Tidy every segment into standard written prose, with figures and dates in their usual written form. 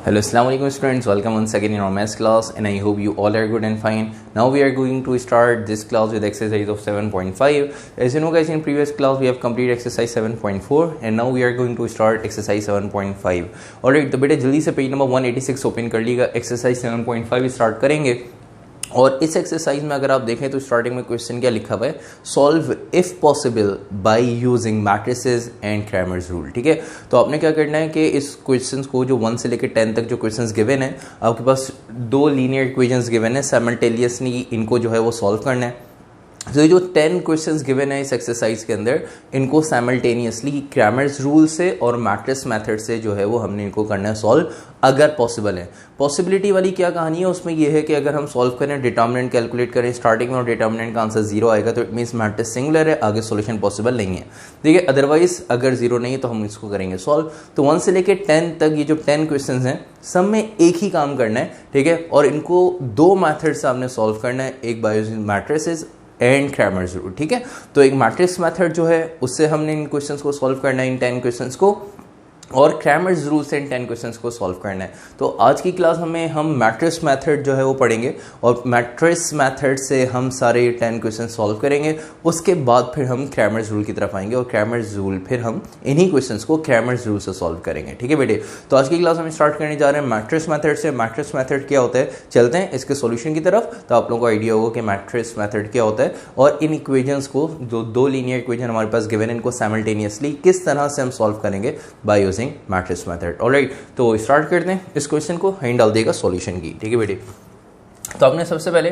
Hello, Assalamu alaikum students. Welcome once again in our maths class, and I hope you all are good and fine. Now we are going to start this class with exercise of 7.5. As you know, guys, in previous class we have completed exercise 7.4, and now we are going to start exercise 7.5. Alright, तो बेटे जल्दी से page number 186 open कर लीजिएगा. Exercise 7.5 start करेंगे. और इस exercise में अगर आप देखें तो स्टार्टिंग में क्वेश्चन क्या लिखा हुआ है, solve if possible by using matrices and Cramer's rule. ठीक है, तो आपने क्या करना है कि इस क्वेश्चंस को जो 1 से लेकर 10 तक जो क्वेश्चंस गिवन है, आपके पास दो लीनियर इक्वेशंस गिवन है, साइमल्टेनियसली इनको जो है वो सॉल्व करना है. तो ये जो 10 क्वेश्चंस गिवन है इस एक्सरसाइज के अंदर, इनको साइमल्टेनियसली क्रैमर्स रूल से और मैट्रिक्स मेथड से जो है वो हमने इनको करना है सॉल्व, अगर पॉसिबल है. पॉसिबिलिटी वाली क्या कहानी है उसमें ये है कि अगर हम सॉल्व करें, डिटर्मिनेंट कैलकुलेट करें स्टार्टिंग में और डिटर्मिनेंट का आंसर 0 आएगा तो इट मीन्स मैट्रिक्स सिंगुलर है, आगे सॉल्यूशन पॉसिबल नहीं है. ठीक है, अदरवाइज अगर 0 नहीं है तो हम इसको करेंगे सॉल्व. तो 1 से लेकर 10 तक ये जो 10 क्वेश्चन हैं सब में एक ही काम करना है. ठीक है, और इनको दो मैथड से आपने सॉल्व करना है, एक by using matrices and Cramer's rule. ठीक है, तो एक मैट्रिक्स मेथड जो है उससे हमने इन क्वेश्चंस को सॉल्व करना है, इन 10 क्वेश्चंस को, और क्रैमर्स रूल से इन 10 क्वेश्चंस को सॉल्व करना है. तो आज की क्लास में हम मैट्रिक्स मेथड जो है वो पढ़ेंगे, और मैट्रिक्स मेथड से हम सारे 10 क्वेश्चन सॉल्व करेंगे. उसके बाद फिर हम क्रैमर्स रूल की तरफ आएंगे, और क्रैमर्स रूल फिर हम इन्हीं क्वेश्चंस को क्रैमर्स रूल से सॉल्व करेंगे. ठीक है बेटे, तो आज की क्लास हम स्टार्ट करने जा रहे हैं मैट्रिक्स मेथड से. मैट्रिक्स मेथड क्या होता है, चलते हैं इसके सॉल्यूशन की तरफ, तो आप लोगों को आइडिया होगा कि मैट्रिक्स मेथड क्या होता है, और इन इक्वेशंस को, जो दो लीनियर इक्वेशन हमारे पास गिवन है, इनको साइमल्टेनियसली किस तरह से हम सॉल्व करेंगे by using matrix method. Alright, तो स्टार्ट करते हैं. इस क्वेश्चन को हैंड डाल देगा सॉल्यूशन की. ठीक है बेटे, तो आपने सबसे पहले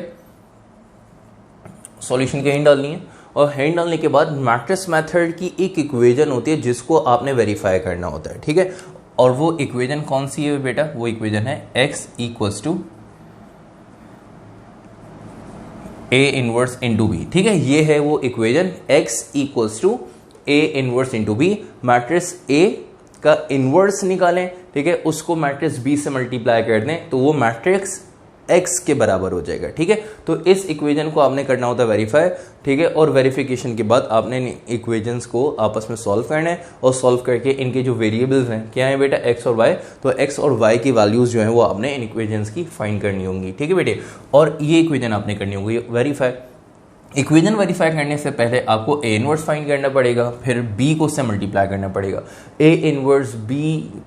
सॉल्यूशन की हैंड डालनी है, और हैंड डालने के बाद मैट्रिक्स मेथड की एक इक्वेशन होती है जिसको आपने वेरीफाई करना होता है. ठीक है, और वो इक्वेशन कौन सी है बेटा, वो इक्वेशन है x equals to a inverse into b. ठीक है, ये है वो equation x equals to a inverse into b. Matrix A का इनवर्स निकालें, ठीक है, उसको मैट्रिक्स B से मल्टीप्लाई कर दें तो वो मैट्रिक्स X के बराबर हो जाएगा. ठीक है, तो इस इक्वेशन को आपने करना होता है वेरीफाई. ठीक है, और वेरिफिकेशन के बाद आपने इक्वेशंस को आपस में सॉल्व करना है, और सॉल्व करके इनके जो वेरिएबल्स हैं क्या है बेटा, x और y, तो x और y की वैल्यूज जो है वो आपने इन इक्वेशंस की फाइंड करनी होंगी. ठीक है बेटे, और ये इक्वेशन आपने करनी होगी वेरीफाई. इक्वेशन वेरीफाई करने से पहले आपको a इनवर्स फाइंड करना पड़ेगा, फिर b को उससे मल्टीप्लाई करना पड़ेगा. a इनवर्स b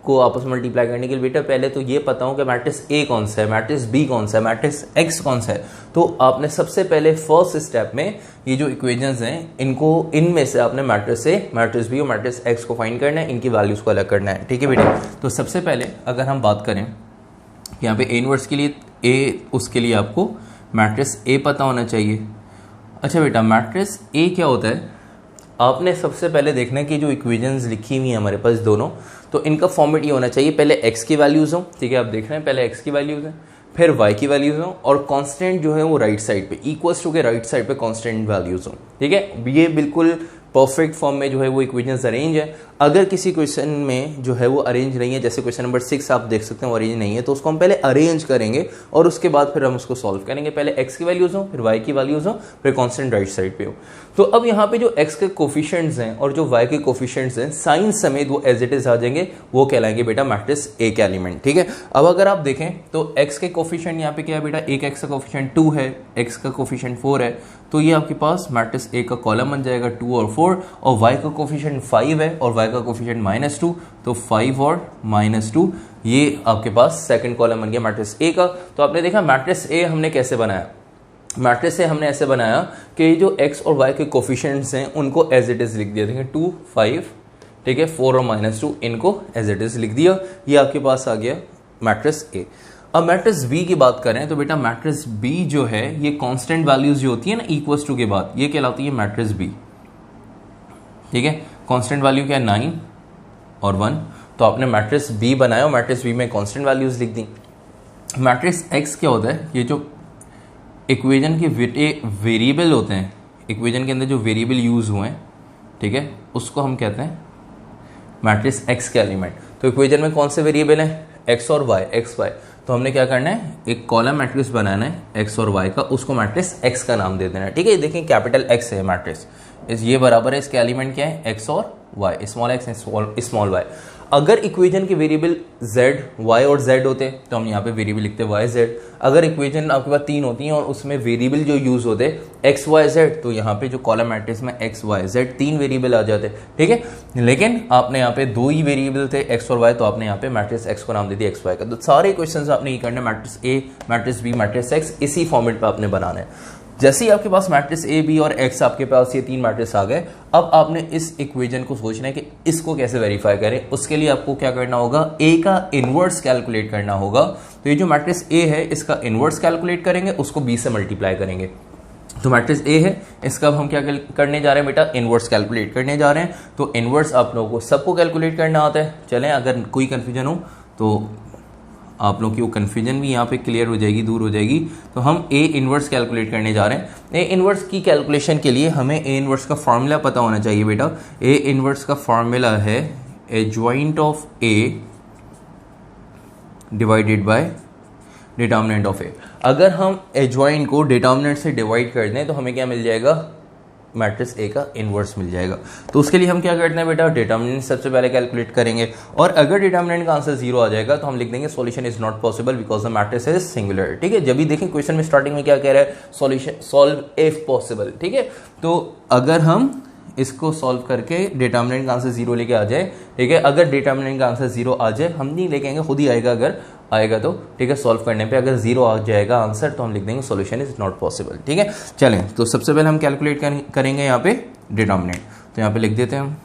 को आपस में मल्टीप्लाई करने के लिए बेटा पहले तो ये पता हो कि मैट्रिक्स a कौन सा है, मैट्रिक्स b कौन सा है, मैट्रिक्स x कौन सा है. तो आपने सबसे पहले फर्स्ट स्टेप में ये जो इक्वेशंस हैं इनको, इनमें से आपने मैट्रिक्स a, मैट्रिक्स b और मैट्रिक्स x को फाइंड करना है, इनकी वैल्यूज को अलग करना है. ठीक है बेटे, तो सबसे पहले अगर हम बात करें यहाँ पे a इनवर्स के लिए a, उसके लिए आपको मैट्रिक्स a पता होना चाहिए. अच्छा बेटा, मैट्रिक्स A क्या होता है, आपने सबसे पहले देखना है कि जो इक्वेशंस लिखी हुई हैं हमारे पास दोनों, तो इनका फॉर्मेट ये होना चाहिए, पहले x की वैल्यूज हो. ठीक है, आप देख रहे हैं पहले x की वैल्यूज हैं, फिर y की वैल्यूज हो, और कांस्टेंट जो है वो राइट साइड पे, इक्वल्स टू के राइट साइड पे कांस्टेंट वैल्यूज हो. ठीक है, ये बिल्कुल परफेक्ट फॉर्म में जो है वो इक्वेशंस अरेंज है. अगर किसी क्वेश्चन में जो है वो अरेंज नहीं है, जैसे क्वेश्चन नंबर 6 आप देख सकते हैं वो अरेंज नहीं है, तो उसको हम पहले अरेंज करेंगे और उसके बाद फिर हम उसको सॉल्व करेंगे. पहले x की वैल्यूज हो, फिर y की वैल्यूज हो, फिर कांस्टेंट राइट साइड पे हो. तो अब यहाँ पे जो x के कोफिशिएंट्स हैं और जो y के कोफिशिएंट्स हैं साइन समेत वो एज इट इज आ जाएंगे, वो कहलाएंगे बेटा मैट्रिक्स A के एलिमेंट. ठीक है, अब अगर आप देखें तो x के कोफिशिएंट यहाँ पे क्या है बेटा, एक x का कोफिशिएंट 2 है, x का कोफिशिएंट 4 है, तो ये आपके पास मैट्रिक्स A का कॉलम बन जाएगा 2 और 4, और y का कोफिशिएंट 5 है और y का कोफिशिएंट -2, तो 5 और -2, ये आपके पास सेकंड कॉलम बन गया मैट्रिक्स A का. तो आपने देखा मैट्रिक्स A हमने कैसे बनाया, मैट्रिक्स से हमने ऐसे बनाया कि जो x और y के कोफिशिएंट्स हैं उनको एज इट इज लिख दिया. देखिए 2, 5, ठीक है, 4 और -2, इनको एज इट इज लिख दिया. ये आपके पास आ गया मैट्रिक्स A. अब मैट्रिक्स B की बात करें तो बेटा मैट्रिक्स B जो है ये कांस्टेंट वैल्यूज जो होती है ना इक्वल्स टू के बाद, ये कहलाती है मैट्रिक्स B. ठीक है, कांस्टेंट वैल्यू क्या है, 9 और 1, तो आपने मैट्रिक्स B बनाया और मैट्रिक्स B में कांस्टेंट वैल्यूज लिख दी. मैट्रिक्स X क्या होता है, ये जो इक्वेशन के वेरिएबल होते हैं, इक्वेशन के अंदर जो वेरिएबल यूज हुए हैं, ठीक है, उसको हम कहते हैं मैट्रिक्स X के एलिमेंट. तो इक्वेशन में कौन से वेरिएबल हैं, x और y, x y, तो हमने क्या करना है, एक कॉलम मैट्रिक्स बनाना है x और y का, उसको मैट्रिक्स x का नाम दे देना है. ठीक है, देखिए कैपिटल X है मैट्रिक्स, ये बराबर है, इसके एलिमेंट क्या है, x और y, small x small y. अगर इक्वेशन के वेरिएबल z, y और z होते तो हम यहाँ पे वेरिएबल लिखते y z। अगर इक्वेशन आपके पास 3 होती हैं और उसमें वेरिएबल जो यूज होते x y z, तो यहाँ पे जो कॉलम मैट्रिक्स में x y z 3 वेरिएबल आ जाते, ठीक है। लेकिन आपने यहाँ पे 2 ही वेरिएबल थे x और y, तो आपने यहाँ पे मैट्रिक्स x को नाम दे दिया x y का। तो सारे क्वेश्चंस आपने ये करना है, matrix a, matrix b, matrix x, इसी फॉर्मेट पे आपने बनाना है। जैसे ही आपके पास मैट्रिक्स ए, बी और एक्स, आपके पास ये 3 मैट्रिक्स आ गए, अब आपने इस इक्वेशन को सोचना है कि इसको कैसे वेरीफाई करें। उसके लिए आपको क्या करना होगा, ए का इनवर्स कैलकुलेट करना होगा। तो ये जो मैट्रिक्स ए है इसका इनवर्स कैलकुलेट करेंगे, उसको बी से मल्टीप्लाई करेंगे। तो मैट्रिक्स ए है, इसका अब हम क्या करने जा रहे हैं बेटा, इनवर्स कैलकुलेट करने जा रहे हैं। तो इनवर्स आप लोगों को सबको कैलकुलेट करना आता है। चलें, अगर कोई कंफ्यूजन हो तो आप लोग की वो कन्फ्यूजन भी यहाँ पे क्लियर हो जाएगी, दूर हो जाएगी। तो हम ए इनवर्स कैलकुलेट करने जा रहे हैं। ए इनवर्स की कैलकुलेशन के लिए हमें ए इनवर्स का फॉर्मूला पता होना चाहिए बेटा। ए इनवर्स का फॉर्मूला है adjoint of A divided by determinant of A. अगर हम एडजॉइंट को डिटर्मिनेंट से डिवाइड कर दें तो हमें क्या मिल जाएगा, मैट्रिक्स ए का इनवर्स मिल जाएगा। तो उसके लिए हम क्या करते हैं बेटा, डिटर्मिनेंट सबसे पहले कैलकुलेट करेंगे, और अगर डिटर्मिनेंट का आंसर 0 आ जाएगा तो हम लिख देंगे solution is not possible because the matrix is singular, ठीक है। जब भी देखें क्वेश्चन में स्टार्टिंग में क्या कह रहा है, सॉल्यूशन सॉल्व इफ पॉसिबल, ठीक है। तो अगर हम इसको सॉल्व करके डिटर्मिनेंट का आंसर 0 लेके आ जाए, ठीक है। अगर डिटर्मिनेंट का आंसर 0 आ जाए, हम नहीं लेके आएंगे, खुद ही आएगा अगर आएगा तो, ठीक है। सॉल्व करने पे अगर 0 आ जाएगा आंसर तो हम लिख देंगे सॉल्यूशन इज नॉट पॉसिबल, ठीक है। चलें, तो सबसे पहले हम कैलकुलेट करेंगे यहाँ पे डिटर्मिनेंट। तो यहाँ पे लिख देते हैं हम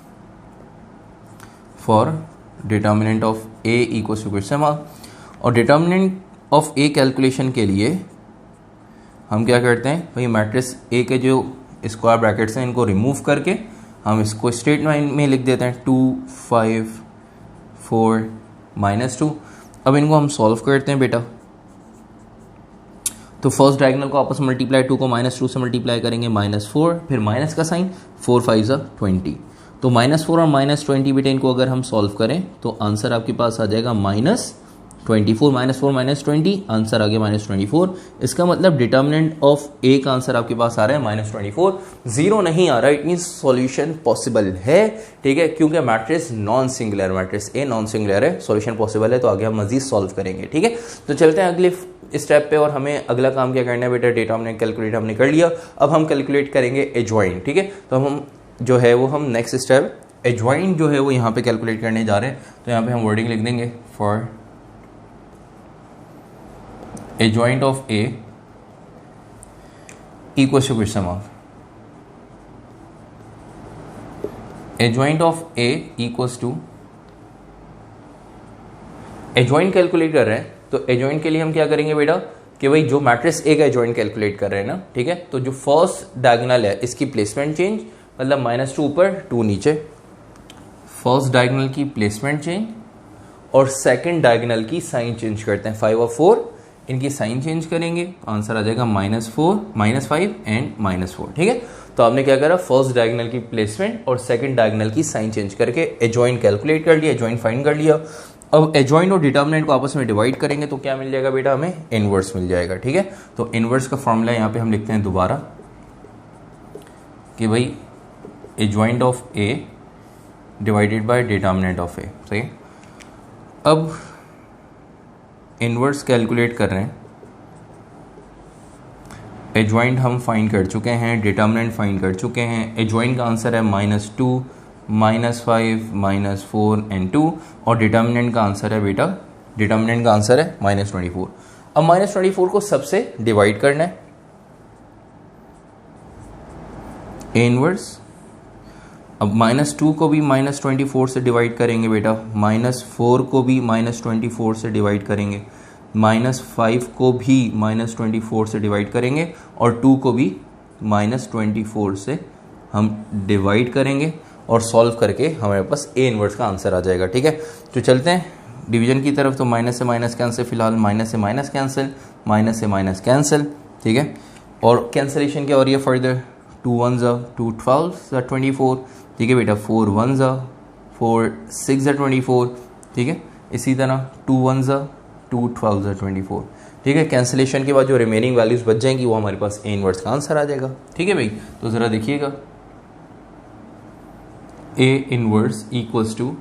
for determinant of A equals to question mark. और डिटर्मिनेंट ऑफ ए कैलकुलेशन के लिए हम क्या करते हैं भाई, मैट्रिक्स ए के जो स्क्वायर ब्रैकेट्स हैं इनको रिमूव करके हम इसको स्ट्रेट लाइन में लिख देते हैं 2 5 4 -2। अब इनको हम सॉल्व करते हैं बेटा। तो फर्स्ट डायगोनल को आपस में मल्टीप्लाई, 2 को -2 से मल्टीप्लाई करेंगे, -4, फिर माइनस का साइन, 4 5 20। तो -4 और -20 बेटा इनको अगर हम सॉल्व करें तो आंसर आपके पास आ जाएगा -24, -4 -20, आंसर आ गया -24। इसका मतलब डिटर्मिनेंट ऑफ ए का आंसर आपके पास आ रहा है -24, 0 नहीं आ रहा, इट मीन सॉल्यूशन पॉसिबल है, ठीक है। क्योंकि matrix non singular, matrix a non singular है, सॉल्यूशन पॉसिबल है। तो आगे हम मजीद सॉल्व करेंगे, ठीक है। तो चलते हैं अगले स्टेप पे, और हमें अगला काम क्या करना है बेटा, डिटर्मिनेंट कैलकुलेट हमने कर लिया। अब हम कैलकुलेट करेंगे एडजॉइंट, ठीक है। तो हम जो है वो हम नेक्स्ट स्टेप एडजॉइंट जो है वो यहाँ पे कैलकुलेट करने जा रहे हैं। तो यहाँ पे हम वर्डिंग लिख देंगे for adjoint of A equals to question mark. Adjoint of A equals to, adjoint calculate कर रहे हैं तो adjoint के लिए हम क्या करेंगे बेटा कि भाई जो मैट्रिक्स A का adjoint कैलकुलेट कर रहे हैं ना, ठीक है। तो जो फर्स्ट डायगोनल है इसकी प्लेसमेंट चेंज, मतलब -2 ऊपर 2 नीचे, फर्स्ट डायगोनल की प्लेसमेंट चेंज, और सेकंड डायगोनल की साइन चेंज करते हैं। 5 और 4 इनकी साइन चेंज करेंगे, आंसर आ जाएगा -4 -5 एंड -4, ठीक है। तो आपने क्या करा, फर्स्ट डायगोनल की प्लेसमेंट और सेकंड डायगोनल की साइन चेंज करके एडजॉइंट कैलकुलेट कर लिया, एडजॉइंट फाइंड कर लिया। अब एडजॉइंट और डिटर्मिनेंट को आपस में डिवाइड करेंगे तो क्या मिल जाएगा बेटा, हमें इनवर्स मिल जाएगा, ठीक है। तो इनवर्स का फॉर्मूला यहाँ पे हम लिखते हैं दोबारा कि भाई adjoint of A divided by determinant of A, सही। अब इनवर्स कैलकुलेट कर रहे हैं, एडजॉइंट हम फाइंड कर चुके हैं, डिटर्मिनेंट फाइंड कर चुके हैं। एडजॉइंट का आंसर है -2 -5 -4 एंड 2, और डिटर्मिनेंट का आंसर है बेटा, डिटर्मिनेंट का आंसर है -24। अब -24 को सबसे डिवाइड करना है, ए इनवर्स। अब -2 को भी -24 से डिवाइड करेंगे बेटा, -4 को भी -24 से डिवाइड करेंगे, -5 को भी -24 से डिवाइड करेंगे, और 2 को भी -24 से हम डिवाइड करेंगे, और सॉल्व करके हमारे पास ए इनवर्स का आंसर आ जाएगा, ठीक है। तो चलते हैं डिवीजन की तरफ। तो माइनस से माइनस कैंसिल, फिलहाल माइनस से माइनस कैंसिल, माइनस से माइनस कैंसिल, ठीक है। और कैंसिलेशन क्या हो रही है फर्दर, 2 1 2 12 24, ठीक है बेटा, 4 1 4 6 24, ठीक है। इसी तरह 2 1 2 12 24, ठीक है। कैंसिलेशन के बाद जो रिमेनिंग वैल्यूज बच जाएंगी वो हमारे पास ए इनवर्स का आंसर आ जाएगा, ठीक है भाई। तो ज़रा देखिएगा, ए इनवर्स इक्वल्स टू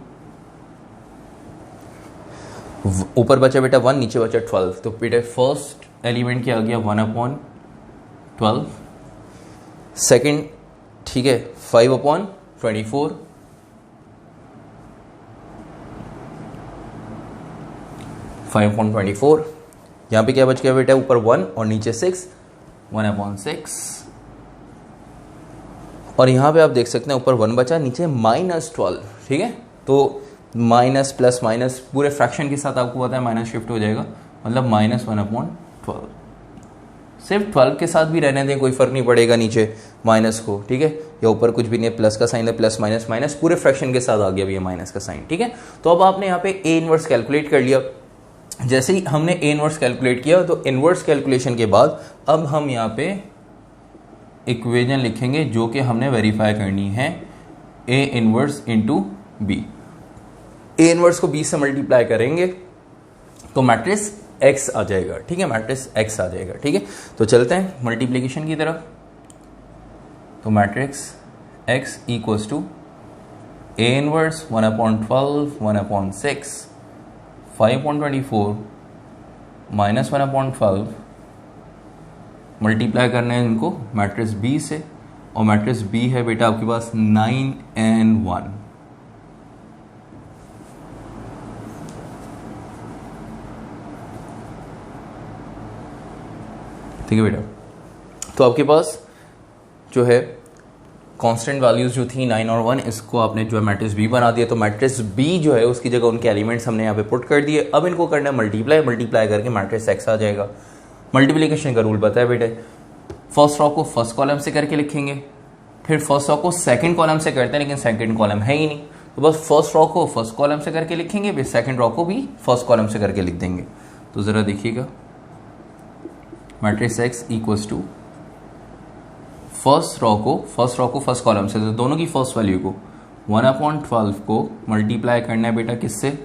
ऊपर बचा बेटा 1, नीचे बचा 12, तो बेटा फर्स्ट एलिमेंट क्या आ गया 1/12, सेकंड ठीक है 5/24, 5/24, यहाँ पे क्या बच गया बेटा ऊपर 1 और नीचे 6, 1/6, और यहाँ पे आप देख सकते हैं ऊपर 1 बचा, नीचे -12, ठीक है। तो माइनस प्लस माइनस पूरे फ्रैक्शन के साथ आपको पता है माइनस शिफ्ट हो जाएगा, मतलब -1/12, सिर्फ 12 के साथ भी रहने दें, कोई फर्क नहीं पड़ेगा नीचे माइनस को, ठीक है, या ऊपर कुछ भी नहीं, प्लस का साइन है, प्लस माइनस माइनस पूरे फ्रैक्शन के साथ आ गया भैया माइनस का साइन, ठीक है। तो अब आपने यहाँ पे ए इनवर्स कैलकुलेट कर लिया। जैसे ही हमने ए इनवर्स कैलकुलेट किया तो इनवर्स कैलकुलेशन के बाद अब हम यहाँ पे इक्वेशन लिखेंगे जो कि हमने वेरीफाई करनी है, A inverse into B. A inverse को बी से मल्टीप्लाई करेंगे तो मैट्रिक्स एक्स आ जाएगा, ठीक है, मैट्रिक्स एक्स आ जाएगा, ठीक है। तो चलते हैं मल्टीप्लिकेशन की तरफ। तो matrix X equals to A inverse 1/12, 1/6, 5/24 -1/12, multiply करना है इनको मैट्रिक्स बी से, और मैट्रिक्स बी है बेटा आपके पास 9 and 1, ठीक है बेटा। तो आपके पास जो है कांस्टेंट वैल्यूज जो थी 9 और 1, इसको आपने जो है मैट्रिक्स बी बना दिया। तो मैट्रिक्स बी जो है उसकी जगह उनके एलिमेंट्स हमने यहाँ पे पुट कर दिए। अब इनको करना है मल्टीप्लाई, मल्टीप्लाई करके मैट्रिक्स एक्स आ जाएगा। मल्टीप्लिकेशन का रूल पता है बेटे, फर्स्ट रो को फर्स्ट कॉलम से करके लिखेंगे, फिर फर्स्ट रो को सेकंड कॉलम से करते हैं, लेकिन सेकंड कॉलम है ही नहीं, तो बस फर्स्ट रो को फर्स्ट कॉलम से करके लिखेंगे, फिर सेकंड रो को भी फर्स्ट कॉलम से करके लिख देंगे। तो ज़रा देखिएगा, matrix X equals to first row को फर्स्ट कॉलम से, तो दोनों की फर्स्ट वैल्यू को 1/12 को मल्टीप्लाई करना है बेटा किससे,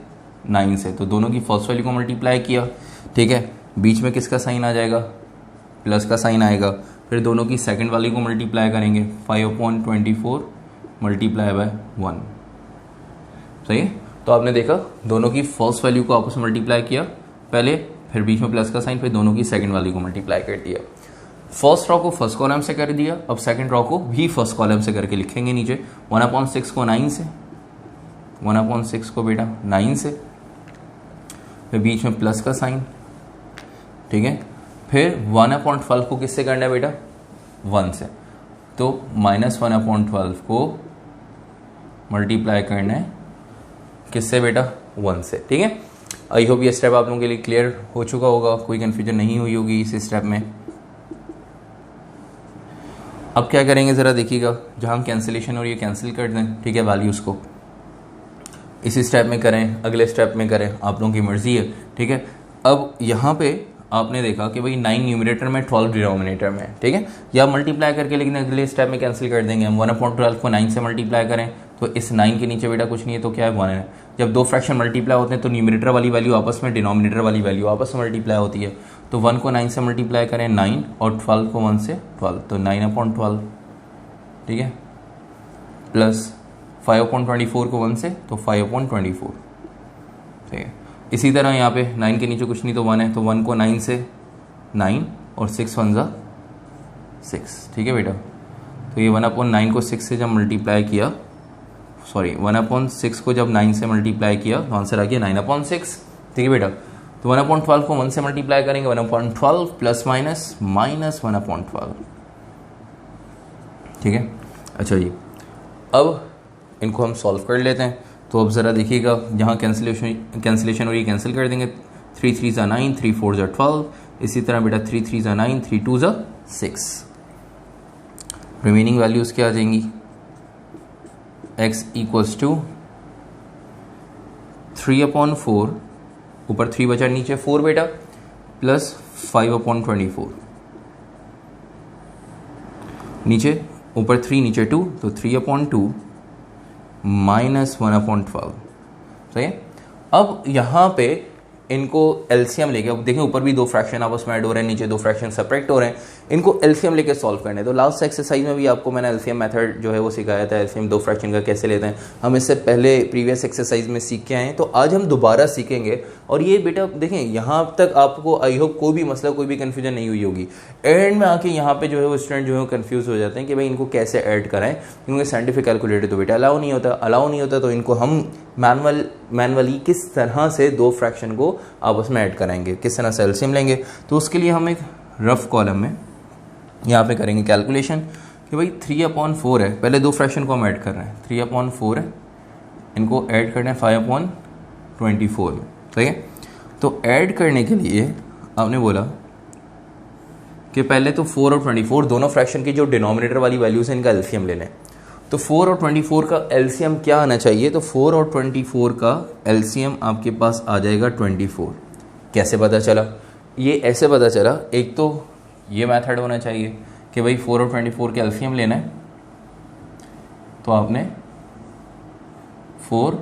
9 से, तो दोनों की फर्स्ट वैल्यू को मल्टीप्लाई किया, ठीक है। बीच में किसका साइन आ जाएगा, प्लस का साइन आएगा, फिर दोनों की सेकंड वैल्यू को मल्टीप्लाई करेंगे, 5/24 मल्टीप्लाई बाय 1, सही है। तो आपने देखा दोनों की फर्स्ट वैल्यू को आपस में मल्टीप्लाई किया पहले, फिर बीच में प्लस का साइन, फिर दोनों की सेकंड वैल्यू को मल्टीप्लाई कर दिया। फर्स्ट रो को फर्स्ट कॉलम से कर दिया, अब सेकंड रो को भी फर्स्ट कॉलम से करके लिखेंगे नीचे, 1/6 को 9 से, 1/6 को बेटा 9 से, फिर बीच में प्लस का साइन, ठीक है, फिर 1/12 को किससे करना है बेटा, 1 से, तो -1/12 को मल्टीप्लाई करना है किससे बेटा, 1 से, ठीक है। आई होप ये स्टेप आप लोगों के लिए क्लियर हो चुका होगा, कोई कन्फ्यूजन नहीं हुई होगी इस स्टेप में। अब क्या करेंगे ज़रा देखिएगा, जहाँ हम कैंसिलेशन और ये कैंसिल कर दें, ठीक है, वैल्यूज़ को इसी स्टेप में करें, अगले स्टेप में करें, आप लोगों की मर्जी है, ठीक है। अब यहाँ पे आपने देखा कि भाई 9 न्यूमरेटर में 12 डिनोमिनेटर में, ठीक है, या मल्टीप्लाई करके, लेकिन अगले स्टेप में कैंसिल कर देंगे हम। 1/12 को 9 से मल्टीप्लाई करें तो इस 9 के नीचे बेटा कुछ नहीं है, तो क्या है 1 है। जब दो फ्रैक्शन मल्टीप्लाई होते हैं तो न्यूमरेटर वाली वैल्यू आपस में, डिनोमिनेटर वाली वैल्यू आपस में मल्टीप्लाई होती है, तो 1 को 9 से मल्टीप्लाई करें 9, और 12 को 1 से 12, तो 9/12, ठीक है, प्लस 5/24 को 1 से, तो 5/24, ठीक है। इसी तरह यहाँ पे 9 के नीचे कुछ नहीं तो 1 है, तो 1 को 9 से 9, और 6 1 जा 6, ठीक है बेटा। तो ये 1/9 को 6 से जब मल्टीप्लाई किया, सॉरी 1/6 को जब 9 से मल्टीप्लाई किया तो आंसर आ गया 9/6, ठीक है बेटा। तो 1/12 को 1 से मल्टीप्लाई करेंगे, 1/12 प्लस माइनस -1/12, ठीक है। अच्छा जी, अब इनको हम सॉल्व कर लेते हैं। तो अब ज़रा देखिएगा, जहाँ कैंसिलेशन और ये कैंसिल कर देंगे, 3 3 ज़ा 9, 3 4 ज़ा 12, इसी तरह बेटा 3 3 ज़ा 9, 3 2 ज़ा 6, रिमेनिंग वैल्यूज़ क्या आ जाएंगी, x इक्वल्स टू 3/4, ऊपर 3 बचा नीचे 4 बेटा, प्लस 5/24, नीचे ऊपर 3 नीचे 2, तो 3/2 -1/12, सही है। अब यहाँ पे इनको एलसीएम लेके, अब देखें ऊपर भी दो फ्रैक्शन आपस में ऐड हो रहे हैं, नीचे दो फ्रैक्शन सेपरेट हो रहे हैं, इनको एलसीएम लेके सॉल्व करना है। तो लास्ट एक्सरसाइज में भी आपको मैंने एलसीएम मेथड जो है वो सिखाया था, एलसीएम दो फ्रैक्शन का कैसे लेते हैं, हम इससे पहले प्रीवियस एक्सरसाइज में सीख के आए हैं। तो आज हम दोबारा सीखेंगे। और ये बेटा देखें यहाँ तक आपको आई होप कोई भी मसला कोई भी कन्फ्यूजन नहीं हुई होगी। एंड में आके यहाँ पे जो है वो स्टूडेंट जो है कन्फ्यूज हो जाते हैं कि भाई इनको कैसे ऐड कराएं, क्योंकि साइंटिफिक कैलकुलेटर तो बेटा अलाउ नहीं होता, तो इनको हम मैनुअली किस तरह से दो फ्रैक्शन को आपस में ऐड कराएंगे, किस तरह से एलसीएम लेंगे। तो उसके लिए हम एक रफ कॉलम में यहाँ पे करेंगे कैलकुलेशन कि भाई 3/4 है, पहले दो फ्रैक्शन को हम ऐड कर रहे हैं, 3/4 है, इनको ऐड करना है 5/24 में, ठीक है। तो ऐड करने के लिए आपने बोला कि पहले तो 4 और 24 दोनों फ्रैक्शन की जो डिनोमिनेटर वाली वैल्यूज है इनका एलसीएम ले लें। तो 4 और 24 का एलसीएम क्या आना चाहिए, तो 4 और 24 का एलसीएम आपके पास आ जाएगा 24। कैसे पता चला, ये ऐसे पता चला, एक तो ये मेथड होना चाहिए कि भाई 4 और 24 के एलसीएम लेना है, तो आपने 4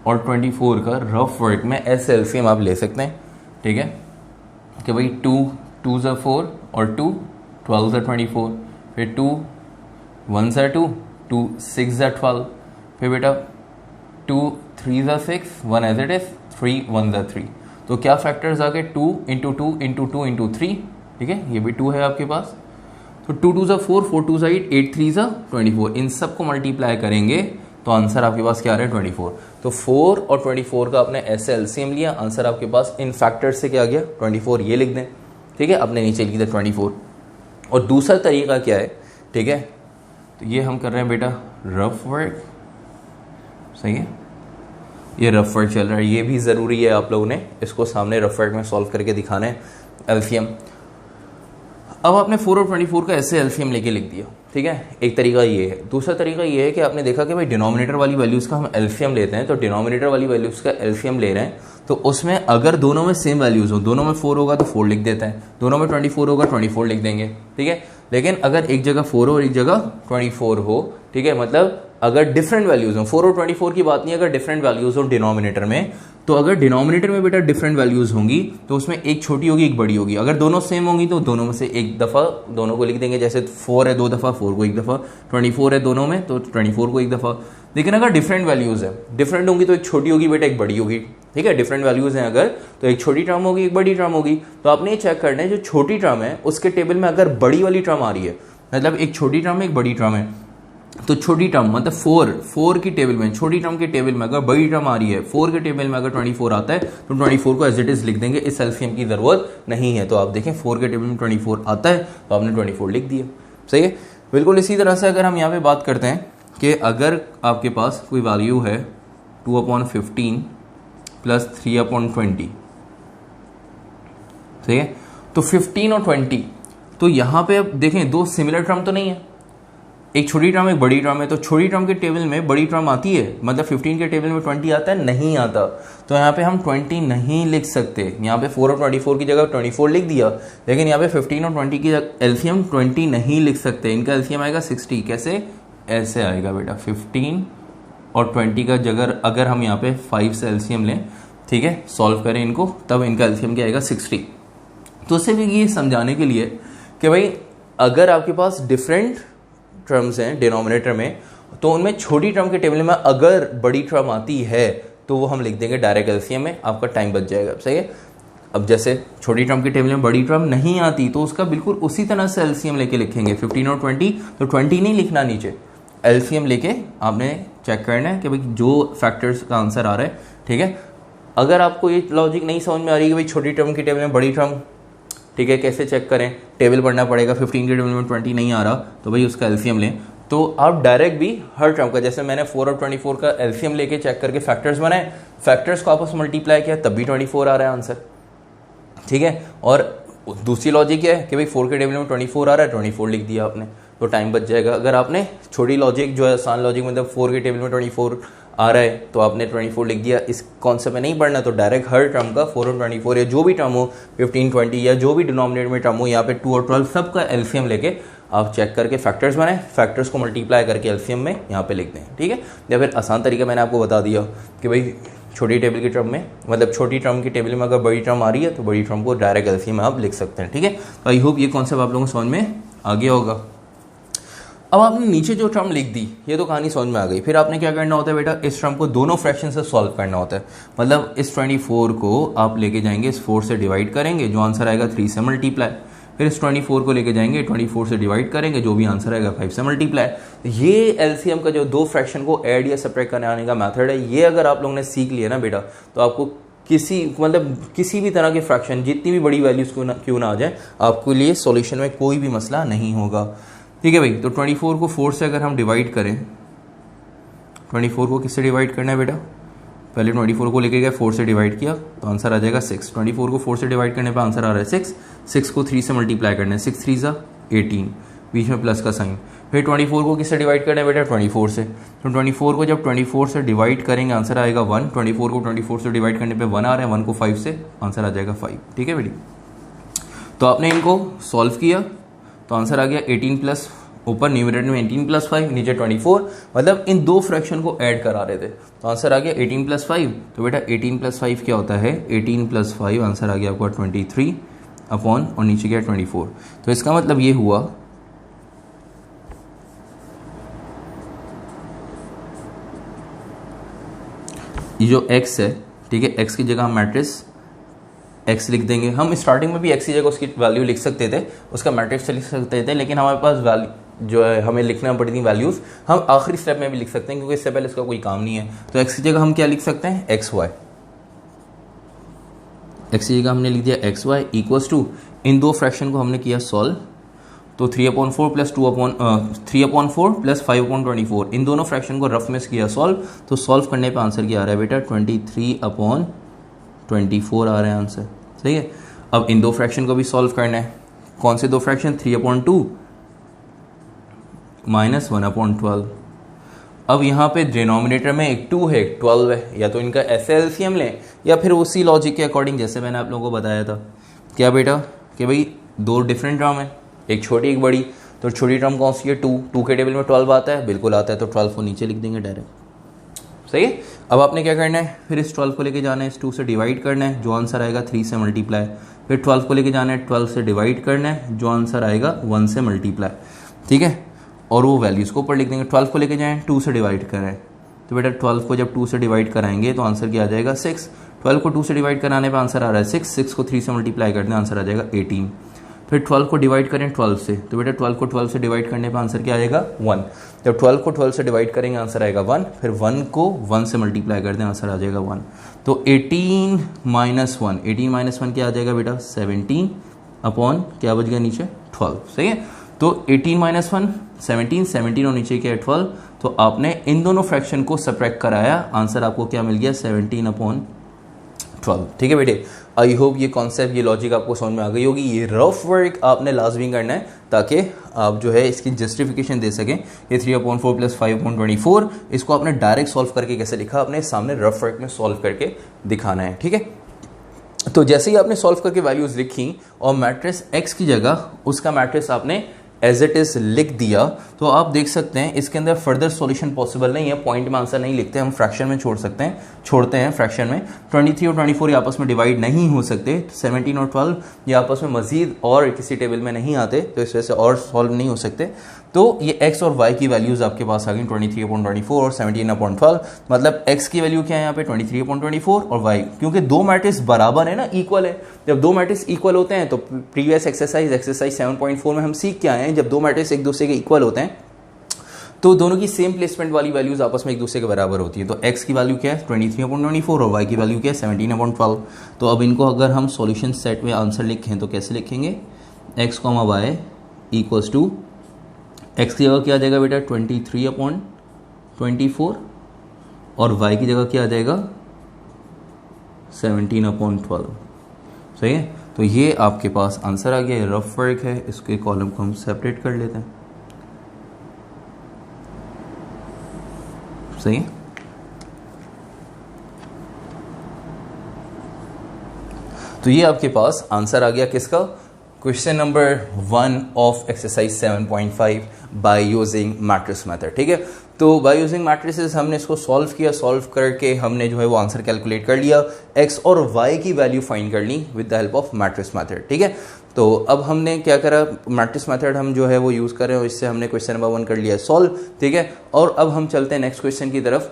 और 24 का रफ वर्क में ऐसे एलसीएम आप ले सकते हैं, ठीक है, कि भाई 2 2 ज़ा 4 और 2 12 ज़ा 24, फिर 2 1 ज़ा 2 2 6 ज़ा 12, फिर बेटा 2 3 ज़ा 6 1 एज इट इज 3 1 ज़ा 3। तो क्या फैक्टर्स आ गए, 2 इंटू 2 इंटू 2 इंटू 3, ठीक है, ये भी 2 है आपके पास। तो 2 2 ज़ा 4 4 2 ज़ा 8 8 3 ज़ा 24, इन सब को मल्टीप्लाई करेंगे तो आंसर आपके पास क्या आ रहा है 24। तो 4 और 24 का आपने ऐसे एलसीएम लिया, आंसर आपके पास इन फैक्टर्स से क्या आ गया 24, ये लिख दें, ठीक है, आपने नीचे लिख दिया 24। और दूसरा तरीका क्या है, ठीक है, तो ये हम कर रहे हैं बेटा रफ वर्क, सही है, ये रफ वर्क चल रहा है, ये भी ज़रूरी है आप लोगों ने इसको सामने रफ वर्क में सॉल्व करके दिखाना है एलसीएम। अब आपने 4 और 24 का ऐसे एलसीएम लेके लिख दिया, ठीक है, एक तरीका ये है। दूसरा तरीका ये है कि आपने देखा कि भाई डिनोमिनेटर वाली वैल्यूज़ का हम एलसीएम लेते हैं, तो डिनोमिनेटर वाली वैल्यूज़ का एलसीएम ले रहे हैं, तो उसमें अगर दोनों में सेम वैल्यूज़ हो, दोनों में 4 होगा तो 4 लिख देते हैं, दोनों में 24 होगा 24 लिख देंगे, ठीक है। लेकिन अगर एक जगह 4 हो और एक जगह 24 हो, ठीक है, मतलब अगर डिफरेंट वैल्यूज़ हो, 4 और 24 की बात नहीं, अगर डिफरेंट वैल्यूज़ हो डिनोमिनेटर में, तो अगर डिनोमिनेटर में बेटा डिफरेंट वैल्यूज़ होंगी तो उसमें एक छोटी होगी एक बड़ी होगी। अगर दोनों सेम होंगी तो दोनों में से एक दफ़ा दोनों को लिख देंगे, जैसे 4 है 2 दफ़ा 4 को एक दफ़ा, 24 है दोनों में तो 24 को एक दफ़ा। लेकिन अगर डिफरेंट वैल्यूज़ है, डिफरेंट होंगी तो एक छोटी होगी बेटा एक बड़ी होगी, ठीक है, डिफरेंट वैल्यूज़ हैं अगर तो एक छोटी टर्म होगी एक बड़ी टर्म होगी। तो आपने ये चेक करना है जो छोटी टर्म है उसके टेबल में अगर बड़ी वाली टर्म आ रही है, मतलब एक छोटी टर्म है एक बड़ी टर्म है, तो छोटी टर्म मतलब 4 की टेबल में, छोटी टर्म के टेबल में अगर बड़ी टर्म आ रही है, 4 के टेबल में अगर 24 आता है तो 24 को एज इट इज लिख देंगे, इस एलसीएम की ज़रूरत नहीं है। तो आप देखें 4 के टेबल में 24 आता है तो आपने 24 लिख दिया, सही है। बिल्कुल इसी तरह से अगर हम यहाँ पे बात करते हैं कि अगर आपके पास कोई वैल्यू है 2/15 प्लस 3/20, सही है, तो 15 और 20, तो यहाँ पे अब देखें दो सिमिलर टर्म तो नहीं है, एक छोटी टर्म एक बड़ी टर्म है, तो छोटी टर्म के टेबल में बड़ी टर्म आती है, मतलब 15 के टेबल में 20 आता है, नहीं आता, तो यहाँ पे हम 20 नहीं लिख सकते। यहाँ पे 4 और 24 की जगह 24 लिख दिया, लेकिन यहाँ पे 15 और 20 की एलसीएम 20 नहीं लिख सकते, इनका एलसीएम आएगा 60। कैसे, ऐसे आएगा बेटा, 15 और 20 का जगह अगर हम यहाँ पे 5 से एलसीएम लें, ठीक है, सॉल्व करें इनको, तब इनका एलसीएम क्या आएगा 60। तो सिर्फ ये समझाने के लिए कि भाई अगर आपके पास डिफरेंट टर्म्स हैं डिनोमिनेटर में, तो उनमें छोटी टर्म के टेबल में अगर बड़ी टर्म आती है तो वो हम लिख देंगे डायरेक्ट एलसीएम में, आपका टाइम बच जाएगा, सही है। अब जैसे छोटी टर्म के टेबल में बड़ी टर्म नहीं आती तो उसका बिल्कुल उसी तरह से एलसीएम लेके लिखेंगे 15 और 20, तो 20 नहीं लिखना नीचे, एलसीएम लेके आपने चेक करना है कि भाई जो फैक्टर्स का आंसर आ रहा है, ठीक है। अगर आपको ये लॉजिक नहीं समझ में आ रही है कि भाई छोटी टर्म की टेबल में बड़ी टर्म, ठीक है, कैसे चेक करें, टेबल पढ़ना पड़ेगा, 15 के टेबल में 20 नहीं आ रहा तो भाई उसका एलसीएम लें, तो आप डायरेक्ट भी हर टर्म का, जैसे मैंने 4 और 24 का एलसीएम लेके चेक करके फैक्टर्स बनाए, फैक्टर्स को आपस में मल्टीप्लाई किया तब भी 24 आ रहा है आंसर, ठीक है। और दूसरी लॉजिक क्या है कि भाई 4 के टेबल में 24 आ रहा है, 24 लिख दिया आपने, तो टाइम बच जाएगा। अगर आपने छोटी लॉजिक जो है आसान लॉजिक मतलब 4 के टेबल में 24 आ रहा है तो आपने 24 लिख दिया, इस कॉन्सेप्ट में नहीं पढ़ना, तो डायरेक्ट हर टर्म का 4 और 24 या जो भी टर्म हो 15 20 या जो भी डिनोमिनेटर में टर्म हो, यहाँ पे 2 और 12 सब का एलसीएम लेके आप चेक करके फैक्टर्स बनाए, फैक्टर्स को मल्टीप्लाई करके एलसीएम में यहाँ पे लिख दें, ठीक है। या फिर आसान तरीका मैंने आपको बता दिया कि भाई छोटी टेबल की टर्म में, मतलब छोटी टर्म की टेबल में अगर बड़ी टर्म आ रही है तो बड़ी टर्म को डायरेक्ट एलसीएम में आप लिख सकते हैं। ठीक है, तो आई होप ये कॉन्सेप्ट आप लोगों को समझ में आ गया होगा। अब आपने नीचे जो टर्म लिख दी ये तो कहानी समझ में आ गई। फिर आपने क्या करना होता है बेटा, इस टर्म को दोनों फ्रैक्शन से सॉल्व करना होता है। मतलब इस 24 को आप लेके जाएंगे, इस 4 से डिवाइड करेंगे, जो आंसर आएगा 3 से मल्टीप्लाई। फिर इस 24 को लेके जाएंगे, 24 से डिवाइड करेंगे, जो भी आंसर आएगा 5 से मल्टीप्लाई। ये एलसीएम का जो दो फ्रैक्शन को ऐड या सब्ट्रैक्ट करने आने का मेथड है, ये अगर आप लोगों ने सीख लिया ना बेटा, तो आपको किसी भी तरह के फ्रैक्शन जितनी भी बड़ी वैल्यूज क्यों ना आ जाए, आपके लिए सॉल्यूशन में कोई भी मसला नहीं होगा। ठीक है भाई, तो 24 को 4 से अगर हम डिवाइड करें, 24 को किससे डिवाइड करना है बेटा, पहले 24 को लेके गए 4 से डिवाइड किया तो आंसर आ जाएगा 6। 24 को 4 से डिवाइड करने पर आंसर आ रहा है 6। 6 को 3 से मल्टीप्लाई करना है, 6 3 ज़ा 18, बीच में प्लस का साइन। फिर 24 को किससे डिवाइड करना है बेटा, 24 से। तो 24 को जब 24 से डिवाइड करेंगे आंसर आएगा 1। 24 को 24 से डिवाइड करने पे 1 आ रहा है, 1 को 5 से आंसर आ जाएगा 5। ठीक है बेटी, तो आपने इनको सॉल्व किया तो आंसर आ गया 18 प्लस, ऊपर न्यूमरेटर में 18 प्लस 5, नीचे 24, मतलब इन दो फ्रैक्शन को ऐड करा रहे थे तो आंसर आ गया 18 प्लस 5। तो बेटा 18 प्लस 5 क्या होता है, 18 प्लस 5 आंसर आ गया आपका 23 अपॉन, और नीचे गया 24। तो इसका मतलब ये हुआ ये जो x है, ठीक है, x की जगह हम मैट्रिक्स x लिख देंगे। हम स्टार्टिंग में भी x की जगह उसकी वैल्यू लिख सकते थे, उसका मैट्रिक्स लिख सकते थे, लेकिन हमारे पास वैल्यू जो है हमें लिखना पड़ी थी वैल्यूज़, हम आखिरी स्टेप में भी लिख सकते हैं क्योंकि इससे पहले इसका कोई काम नहीं है। तो x की जगह हम क्या लिख सकते हैं, xy। x की जगह हमने लिख दिया xy इक्वल्स टू, इन दो फ्रैक्शन को हमने किया सॉल्व, तो 3/4 प्लस 3/4 प्लस 5/24, इन दोनों फ्रैक्शन को रफ में किया सॉल्व। तो सॉल्व करने पे आंसर क्या आ रहा है बेटा, 23/24 आ रहा है आंसर। सही है, अब इन दो फ्रैक्शन को भी सॉल्व करना है। कौन से दो फ्रैक्शन, 3/2 माइनस 1/12। अब यहाँ पे डिनोमिनेटर में एक 2 है, एक 12 है, या तो इनका ऐसे एलसीएम लें या फिर उसी लॉजिक के अकॉर्डिंग जैसे मैंने आप लोगों को बताया था क्या बेटा, कि भाई दो डिफरेंट टर्म है, एक छोटी एक बड़ी, तो छोटी टर्म कौन सी है, 2 के टेबल में 12 आता है, बिल्कुल आता है, तो 12 को नीचे लिख देंगे डायरेक्ट। सही है, अब आपने क्या करना है, फिर इस 12 को लेके जाना है, इस 2 से डिवाइड करना है, जो आंसर आएगा 3 से मल्टीप्लाई। फिर 12 को लेके जाना है, 12 से डिवाइड करना है, जो आंसर आएगा 1 से मल्टीप्लाई। ठीक है, और वो वैल्यूज़ को ऊपर लिख देंगे। 12 को लेके जाएँ, 2 से डिवाइड करें, तो बेटा 12 को जब 2 से डिवाइड कराएंगे तो आंसर क्या आ जाएगा 6। 12 को 2 से डिवाइड कराने पर आंसर आ रहा है 6। 6 को 3 से मल्टीप्लाई करते हैं, आंसर आ जाएगा 18। फिर 12 को डिवाइड करें 12 से, तो बेटा 12 को 12 से डिवाइड करने पर आंसर क्या आएगा 1। जब 12 को 12 से डिवाइड करेंगे आंसर आएगा 1। फिर 1 को 1 से मल्टीप्लाई कर दें, आंसर आ जाएगा 1। तो 18 माइनस 1 क्या आ जाएगा बेटा, 17 अपॉन क्या बच गया नीचे 12। सही है, तो 18 माइनस 1 17 और नीचे क्या है 12। तो आपने इन दोनों फ्रैक्शन को सब्ट्रैक्ट कराया, आंसर आपको क्या मिल गया 17/12। ठीक है बेटे, आई होप ये कॉन्सेप्ट, ये लॉजिक आपको समझ में आ गई होगी। ये रफ वर्क आपने लाजमी करना है ताकि आप जो है इसकी जस्टिफिकेशन दे सकें। ये 3/4 प्लस 5/24, इसको आपने डायरेक्ट सॉल्व करके कैसे लिखा, अपने सामने रफ वर्क में सॉल्व करके दिखाना है। ठीक है, तो जैसे ही आपने सॉल्व करके वैल्यूज लिखी और मैट्रिक्स x की जगह उसका मैट्रिक्स आपने एज इट इज लिख दिया, तो आप देख सकते हैं इसके अंदर फर्दर सॉल्यूशन पॉसिबल नहीं है। पॉइंट में आंसर नहीं लिखते, हम फ्रैक्शन में छोड़ते हैं फ्रैक्शन में। 23 और 24 ये आपस में डिवाइड नहीं हो सकते, 17 और 12 ये आपस में मजीद और किसी टेबल में नहीं आते, तो इस वजह से और सॉल्व नहीं हो सकते। तो ये x और y की वैल्यूज आपके पास आ गई 23/24 और 17/12। मतलब x की वैल्यू क्या है यहाँ पे 23/24 और y, क्योंकि दो मैट्रिक्स बराबर है ना, इक्वल है। जब दो मैट्रिक्स इक्वल होते हैं तो प्रीवियस एक्सरसाइज 7.4 में हम सीख के आए हैं, जब दो मैट्रिक्स एक दूसरे के इक्वल होते हैं तो दोनों की सेम प्लेसमेंट वाली वैल्यूज आपस में एक दूसरे के बराबर होती है। तो x की वैल्यू क्या है 23/24 और y की वैल्यू क्या है 17/12। तो अब इनको अगर हम सॉल्यूशन सेट में आंसर लिखें तो कैसे लिखेंगे, x, y equals to, x की जगह क्या आ जाएगा बेटा 23/24 और y की जगह क्या आ जाएगा 17/12। सही है, तो ये आपके पास आंसर आ गया। रफ वर्क है, इसके कॉलम को हम सेपरेट कर लेते हैं। सही है, तो ये आपके पास आंसर आ गया किसका, question number 1 of exercise 7.5 by using matrix method. ठीक है, तो बाय यूजिंग मैट्रिसेस हमने इसको सॉल्व किया, सॉल्व करके हमने जो है वो आंसर कैलकुलेट कर लिया, एक्स और वाई की वैल्यू फाइंड कर ली with the help of matrix method. ठीक है, तो अब हमने क्या करा, मैट्रिक्स मेथड हम जो है वो यूज़ कर रहे हैं, इससे हमने क्वेश्चन नंबर 1 कर लिया सॉल्व। ठीक है, और अब हम चलते हैं नेक्स्ट क्वेश्चन की तरफ।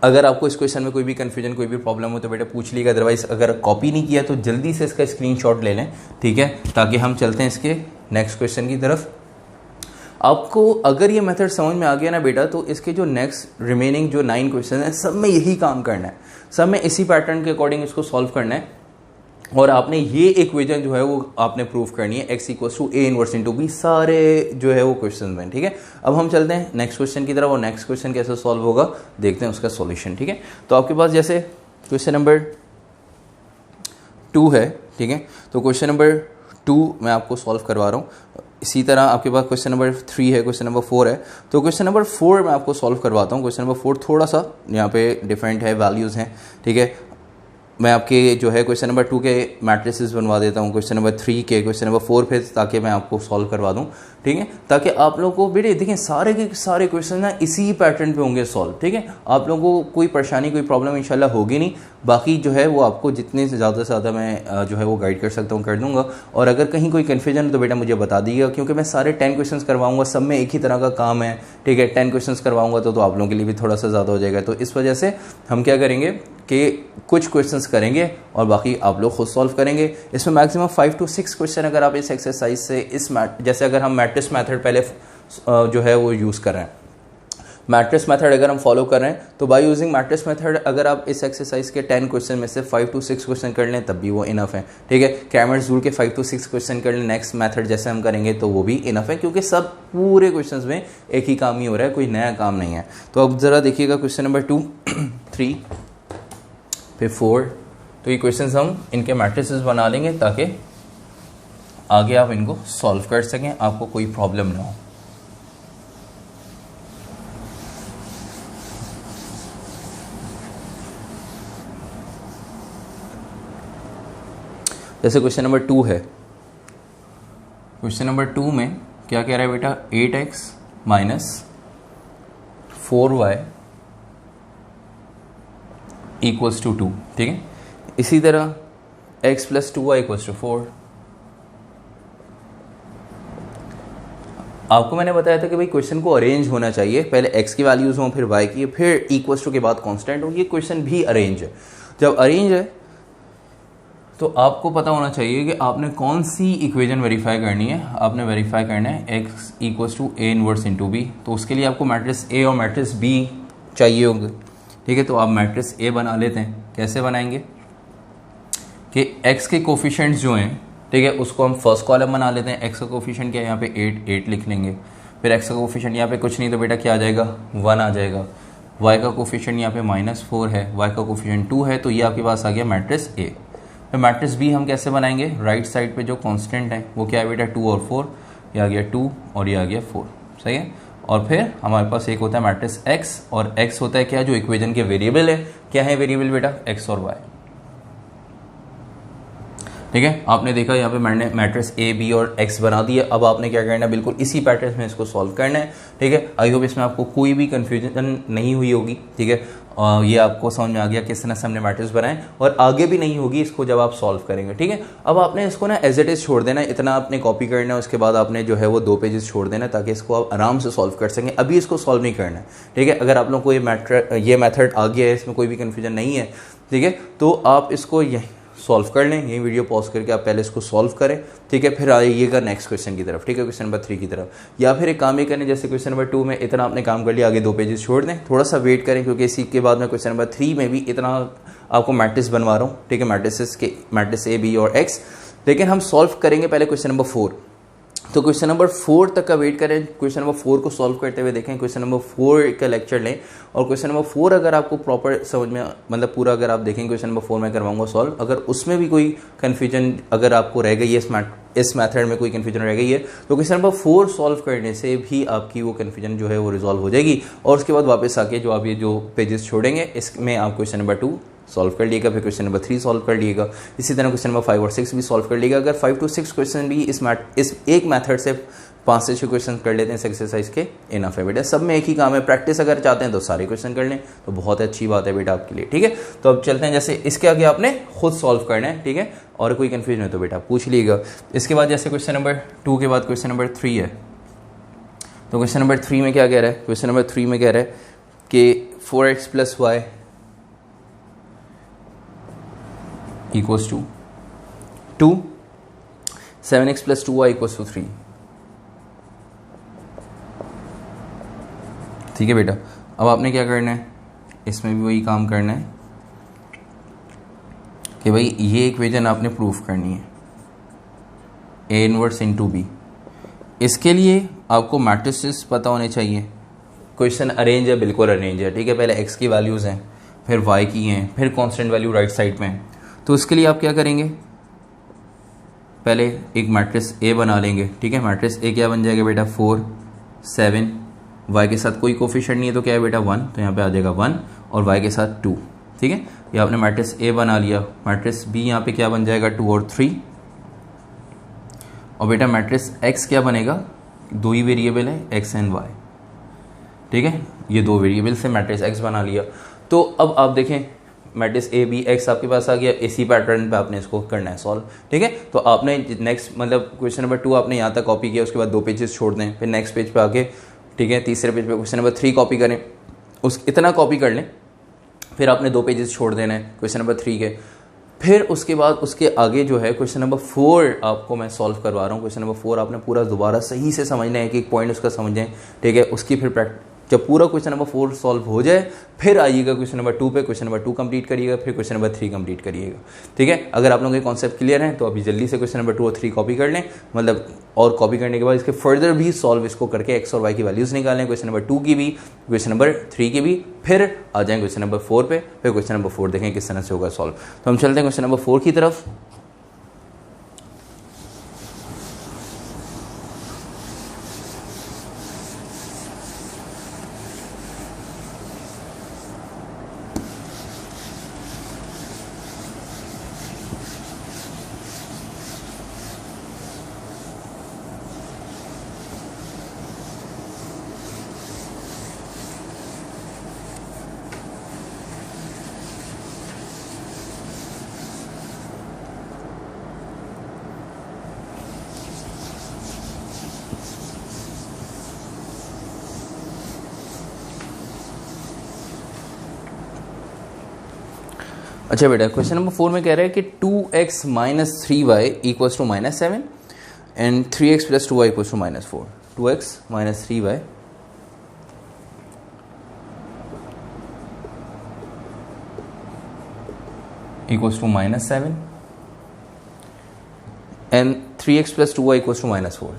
अगर आपको इस क्वेश्चन में कोई भी कन्फ्यूजन, कोई भी प्रॉब्लम हो तो बेटा पूछ लीजिएगा, अदरवाइज अगर कॉपी नहीं किया तो जल्दी से इसका स्क्रीनशॉट ले लें। ठीक है, ताकि हम चलते हैं इसके नेक्स्ट क्वेश्चन की तरफ। आपको अगर ये मेथड समझ में आ गया ना बेटा, तो इसके जो नेक्स्ट रिमेनिंग जो 9 क्वेश्चन है सब में यही काम करना है, सब में इसी पैटर्न के अकॉर्डिंग इसको सॉल्व करना है। और आपने ये इक्वेशन जो है वो आपने प्रूव करनी है, x equals to A inverse into B, सारे जो है वो क्वेश्चन में। ठीक है, अब हम चलते हैं नेक्स्ट क्वेश्चन की तरफ, और नेक्स्ट क्वेश्चन कैसे सॉल्व होगा देखते हैं उसका सॉल्यूशन। ठीक है, तो आपके पास जैसे क्वेश्चन नंबर 2 है। ठीक है, तो क्वेश्चन नंबर 2 मैं आपको सॉल्व करवा रहा हूँ। इसी तरह आपके पास क्वेश्चन नंबर 3 है, क्वेश्चन नंबर 4 है। तो क्वेश्चन नंबर 4 मैं आपको सॉल्व करवाता हूँ। क्वेश्चन नंबर 4 थोड़ा सा यहाँ पे डिफरेंट है, वैल्यूज़ हैं। ठीक है, मैं आपके जो है क्वेश्चन नंबर 2 के मैट्रिसेस बनवा देता हूँ, क्वेश्चन नंबर 3 के, क्वेश्चन नंबर 4 पे, ताकि मैं आपको सॉल्व करवा दूँ। ठीक है, ताकि आप लोगों को बेटे देखें सारे के सारे क्वेश्चन ना इसी पैटर्न पे होंगे सॉल्व। ठीक है, आप लोगों को कोई परेशानी, कोई प्रॉब्लम इंशाल्लाह होगी नहीं। बाकी जो है वो आपको जितने से ज़्यादा मैं जो है वो गाइड कर सकता हूँ कर दूँगा। और अगर कहीं कोई कन्फ्यूजन है तो बेटा मुझे बता दीजिएगा, क्योंकि मैं सारे 10 क्वेश्चन करवाऊँगा, सब में एक ही तरह का काम है। ठीक है, 10 क्वेश्चन करवाऊँगा तो आप लोगों के लिए भी थोड़ा सा ज़्यादा हो जाएगा। तो इस वजह से हम क्या करेंगे कि कुछ क्वेश्चंस करेंगे और बाकी आप लोग खुद सॉल्व करेंगे। इसमें मैक्सिमम 5 to 6 क्वेश्चन अगर आप इस एक्सरसाइज से जैसे अगर हम मैट्रिक्स मेथड पहले जो है वो यूज़ कर रहे हैं, मैट्रिक्स मेथड अगर हम फॉलो कर रहे हैं, तो बाय यूजिंग मैट्रिक्स मेथड अगर आप इस एक्सरसाइज के 10 क्वेश्चन में से 5 to 6 क्वेश्चन कर लें तब भी वो इनफ है। ठीक है, क्रैमर्स रूल के 5 to 6 क्वेश्चन कर लें नेक्स्ट मेथड जैसे हम करेंगे तो वो भी इनफ है, क्योंकि सब पूरे क्वेश्चन में एक ही काम ही हो रहा है, कोई नया काम नहीं है। तो अब ज़रा देखिएगा क्वेश्चन नंबर 2, 3 फिर 4, तो ये क्वेश्चंस हम इनके मैट्रिसेस बना लेंगे ताकि आगे आप इनको सॉल्व कर सकें, आपको कोई प्रॉब्लम ना हो। जैसे क्वेश्चन नंबर 2 है, क्वेश्चन नंबर 2 में क्या कह रहा है बेटा, 8x minus 4y equals to 2। ठीक है, इसी तरह x plus 2y equals to 4। आपको मैंने बताया था कि भाई क्वेश्चन को अरेंज होना चाहिए, पहले x की वैल्यूज हों, फिर y की, फिर इक्वल्स टू के बाद कांस्टेंट हो। ये क्वेश्चन भी अरेंज है। जब अरेंज है तो आपको पता होना चाहिए कि आपने कौन सी इक्वेशन वेरीफाई करनी है। आपने वेरीफाई करना है x equals to a inverse into b। तो उसके लिए आपको मैट्रिक्स a और मैट्रिक्स b चाहिए होंगे। ठीक है, तो आप मैट्रिक्स A बना लेते हैं। कैसे बनाएंगे कि x के कोफिशिएंट्स जो हैं, ठीक है, उसको हम फर्स्ट कॉलम बना लेते हैं। x का कोफिशिएंट क्या है, यहाँ पे 8 लिख लेंगे। फिर x का कोफिशिएंट यहाँ पे कुछ नहीं तो बेटा क्या आ जाएगा, 1 आ जाएगा। y का कोफिशिएंट यहाँ पे -4 है, y का कोफिशिएंट 2 है, तो ये आपके पास आ गया मैट्रिक्स A। फिर मैट्रिक्स B हम कैसे बनाएंगे, राइट साइड पे जो कांस्टेंट है वो क्या है बेटा, 2 और 4, ये आ गया 2 और ये आ गया 4। सही है, और फिर हमारे पास एक होता है मैट्रिक्स x, और x होता है क्या, जो इक्वेशन के वेरिएबल है। क्या है वेरिएबल बेटा, x और y। ठीक है, आपने देखा यहाँ पे मैंने मैट्रिक्स A, B और x बना दिया। अब आपने क्या करना है, बिल्कुल इसी पैटर्न में इसको सॉल्व करना है। ठीक है, आई होप इसमें आपको कोई भी कंफ्यूजन नहीं हुई होगी। ठीक है, ये आपको समझ में आ गया किस तरह से हमने मैट्रिक्स बनाए, और आगे भी नहीं होगी इसको जब आप सॉल्व करेंगे। ठीक है, अब आपने इसको ना एज इट इज छोड़ देना है, इतना आपने कॉपी करना है, उसके बाद आपने जो है वो 2 पेजेस छोड़ देना है ताकि इसको आप आराम से सॉल्व कर सकें। अभी इसको सॉल्व नहीं करना है। ठीक है, अगर आप लोगों को ये मेथड आ गया है, इसमें कोई भी कन्फ्यूजन नहीं है, ठीक है, तो आप इसको यही सॉल्व कर लें। ये वीडियो पॉज करके आप पहले इसको सॉल्व करें। ठीक है, फिर आइएगा नेक्स्ट क्वेश्चन की तरफ। ठीक है, क्वेश्चन नंबर 3 की तरफ। या फिर एक काम ये करें, जैसे क्वेश्चन नंबर 2 में इतना आपने काम कर लिया, आगे 2 पेजेस छोड़ दें, थोड़ा सा वेट करें, क्योंकि इसी के बाद मैं क्वेश्चन नंबर 3 में भी इतना आपको मैट्रिक्स बनवा रहा हूँ। ठीक है, मैट्रिक्स A, B और x, लेकिन हम सॉल्व करेंगे पहले क्वेश्चन नंबर 4। तो क्वेश्चन नंबर 4 तक का वेट करें, क्वेश्चन नंबर 4 को सॉल्व करते हुए देखें, क्वेश्चन नंबर 4 का लेक्चर लें। और क्वेश्चन नंबर 4 अगर आपको प्रॉपर समझ में, मतलब पूरा अगर आप देखें, क्वेश्चन नंबर 4 मैं करवाऊंगा सॉल्व। अगर उसमें भी कोई कन्फ्यूजन अगर आपको रह गई है, इस मेथड में कोई कन्फ्यूजन रह गई है, तो क्वेश्चन नंबर 4 सॉल्व करने से भी आपकी वो कन्फ्यूजन जो है वो रिजॉल्व हो जाएगी। और उसके बाद वापस आके जो आप ये जो पेजेस छोड़ेंगे, इसमें आप क्वेश्चन नंबर 2 सॉल्व कर लिएगा, फिर क्वेश्चन नंबर 3 सॉल्व कर लिएगा। इसी तरह क्वेश्चन नंबर 5 और 6 भी सॉल्व कर लिएगा। अगर 5 to 6 क्वेश्चन भी इस एक मेथड से 5 से 6 क्वेश्चन कर लेते हैं इस एक्सरसाइज के, इनफ है बेटा। सब में एक ही काम है, प्रैक्टिस अगर चाहते हैं तो सारे क्वेश्चन कर लें तो बहुत अच्छी बात है बेटा आपके लिए, ठीक है। तो अब चलते हैं, जैसे इसके आगे आपने खुद सॉल्व करना है, ठीक है, और कोई कन्फ्यूजन है तो बेटा पूछ लीजिएगा। इसके बाद जैसे क्वेश्चन नंबर 2 के बाद क्वेश्चन नंबर 3 है, तो क्वेश्चन नंबर 3 में क्या कह रहा है, क्वेश्चन नंबर 3 में कह रहा है कि 4x + y = 2, 7x + 2y = 3। ठीक है बेटा, अब आपने क्या करना है, इसमें भी वही काम करना है कि भाई ये इक्वेशन आपने प्रूफ करनी है, A इनवर्स × B। इसके लिए आपको मैट्रिसेस पता होने चाहिए। क्वेश्चन अरेंज है, बिल्कुल अरेंज है, ठीक है। पहले x की वैल्यूज़ हैं, फिर y की हैं, फिर कांस्टेंट वैल्यू राइट साइड में है। तो उसके लिए आप क्या करेंगे, पहले एक मैट्रिक्स A बना लेंगे, ठीक है। मैट्रिक्स A क्या बन जाएगा बेटा, 4 7, y के साथ कोई कोफिशिएंट नहीं है तो क्या है बेटा 1, तो यहाँ पे आ जाएगा 1, और y के साथ 2, ठीक है। ये आपने मैट्रिक्स A बना लिया। मैट्रिक्स B यहाँ पे क्या बन जाएगा, 2 और 3, और बेटा मैट्रिक्स X क्या बनेगा, 2 ही वेरिएबल है, x एंड y, ठीक है। ये 2 वेरिएबल से मैट्रिक्स X बना लिया। तो अब आप देखें मैट्रिक्स A B X आपके पास आ गया, इसी पैटर्न पे आपने इसको करना है सॉल्व, ठीक है। तो आपने नेक्स्ट मतलब क्वेश्चन नंबर 2 आपने यहाँ तक कॉपी किया, उसके बाद 2 पेजेस छोड़ दें, फिर नेक्स्ट पेज पे आके, ठीक है, तीसरे पेज पे क्वेश्चन नंबर 3 कॉपी करें, उस इतना कॉपी कर लें, फिर आपने 2 पेजेस छोड़ देना है क्वेश्चन नंबर 3 के। फिर उसके बाद उसके आगे जो है क्वेश्चन नंबर 4 आपको मैं सॉल्व करवा रहा हूँ। क्वेश्चन नंबर 4 आपने पूरा दोबारा सही से समझना है, एक पॉइंट उसका समझें, ठीक है। उसकी फिर जब पूरा क्वेश्चन नंबर 4 सॉल्व हो जाए, फिर आइएगा क्वेश्चन नंबर 2 पे, क्वेश्चन नंबर 2 कंप्लीट करिएगा, फिर क्वेश्चन नंबर 3 कंप्लीट करिएगा, ठीक है। अगर आप लोगों के कॉन्सेप्ट क्लियर हैं तो अभी जल्दी से क्वेश्चन नंबर 2 और 3 कॉपी कर लें, मतलब, और कॉपी करने के बाद इसके फर्दर भी सॉल्व इसको करके x और y की वैल्यूज़ निकालें, क्वेश्चन नंबर 2 की भी, क्वेश्चन नंबर 3 की भी, फिर आ जाएँ क्वेश्चन नंबर 4 पे, फिर क्वेश्चन नंबर 4 देखें किस तरह से होगा सॉल्व। तो हम चलते हैं क्वेश्चन नंबर 4 की तरफ। अच्छा बेटा, क्वेश्चन नंबर 4 में कह रहा है कि 2x - 3y = -7 and 3x + 2y = -4। 2x - 3y = -7 and 3x + 2y = -4।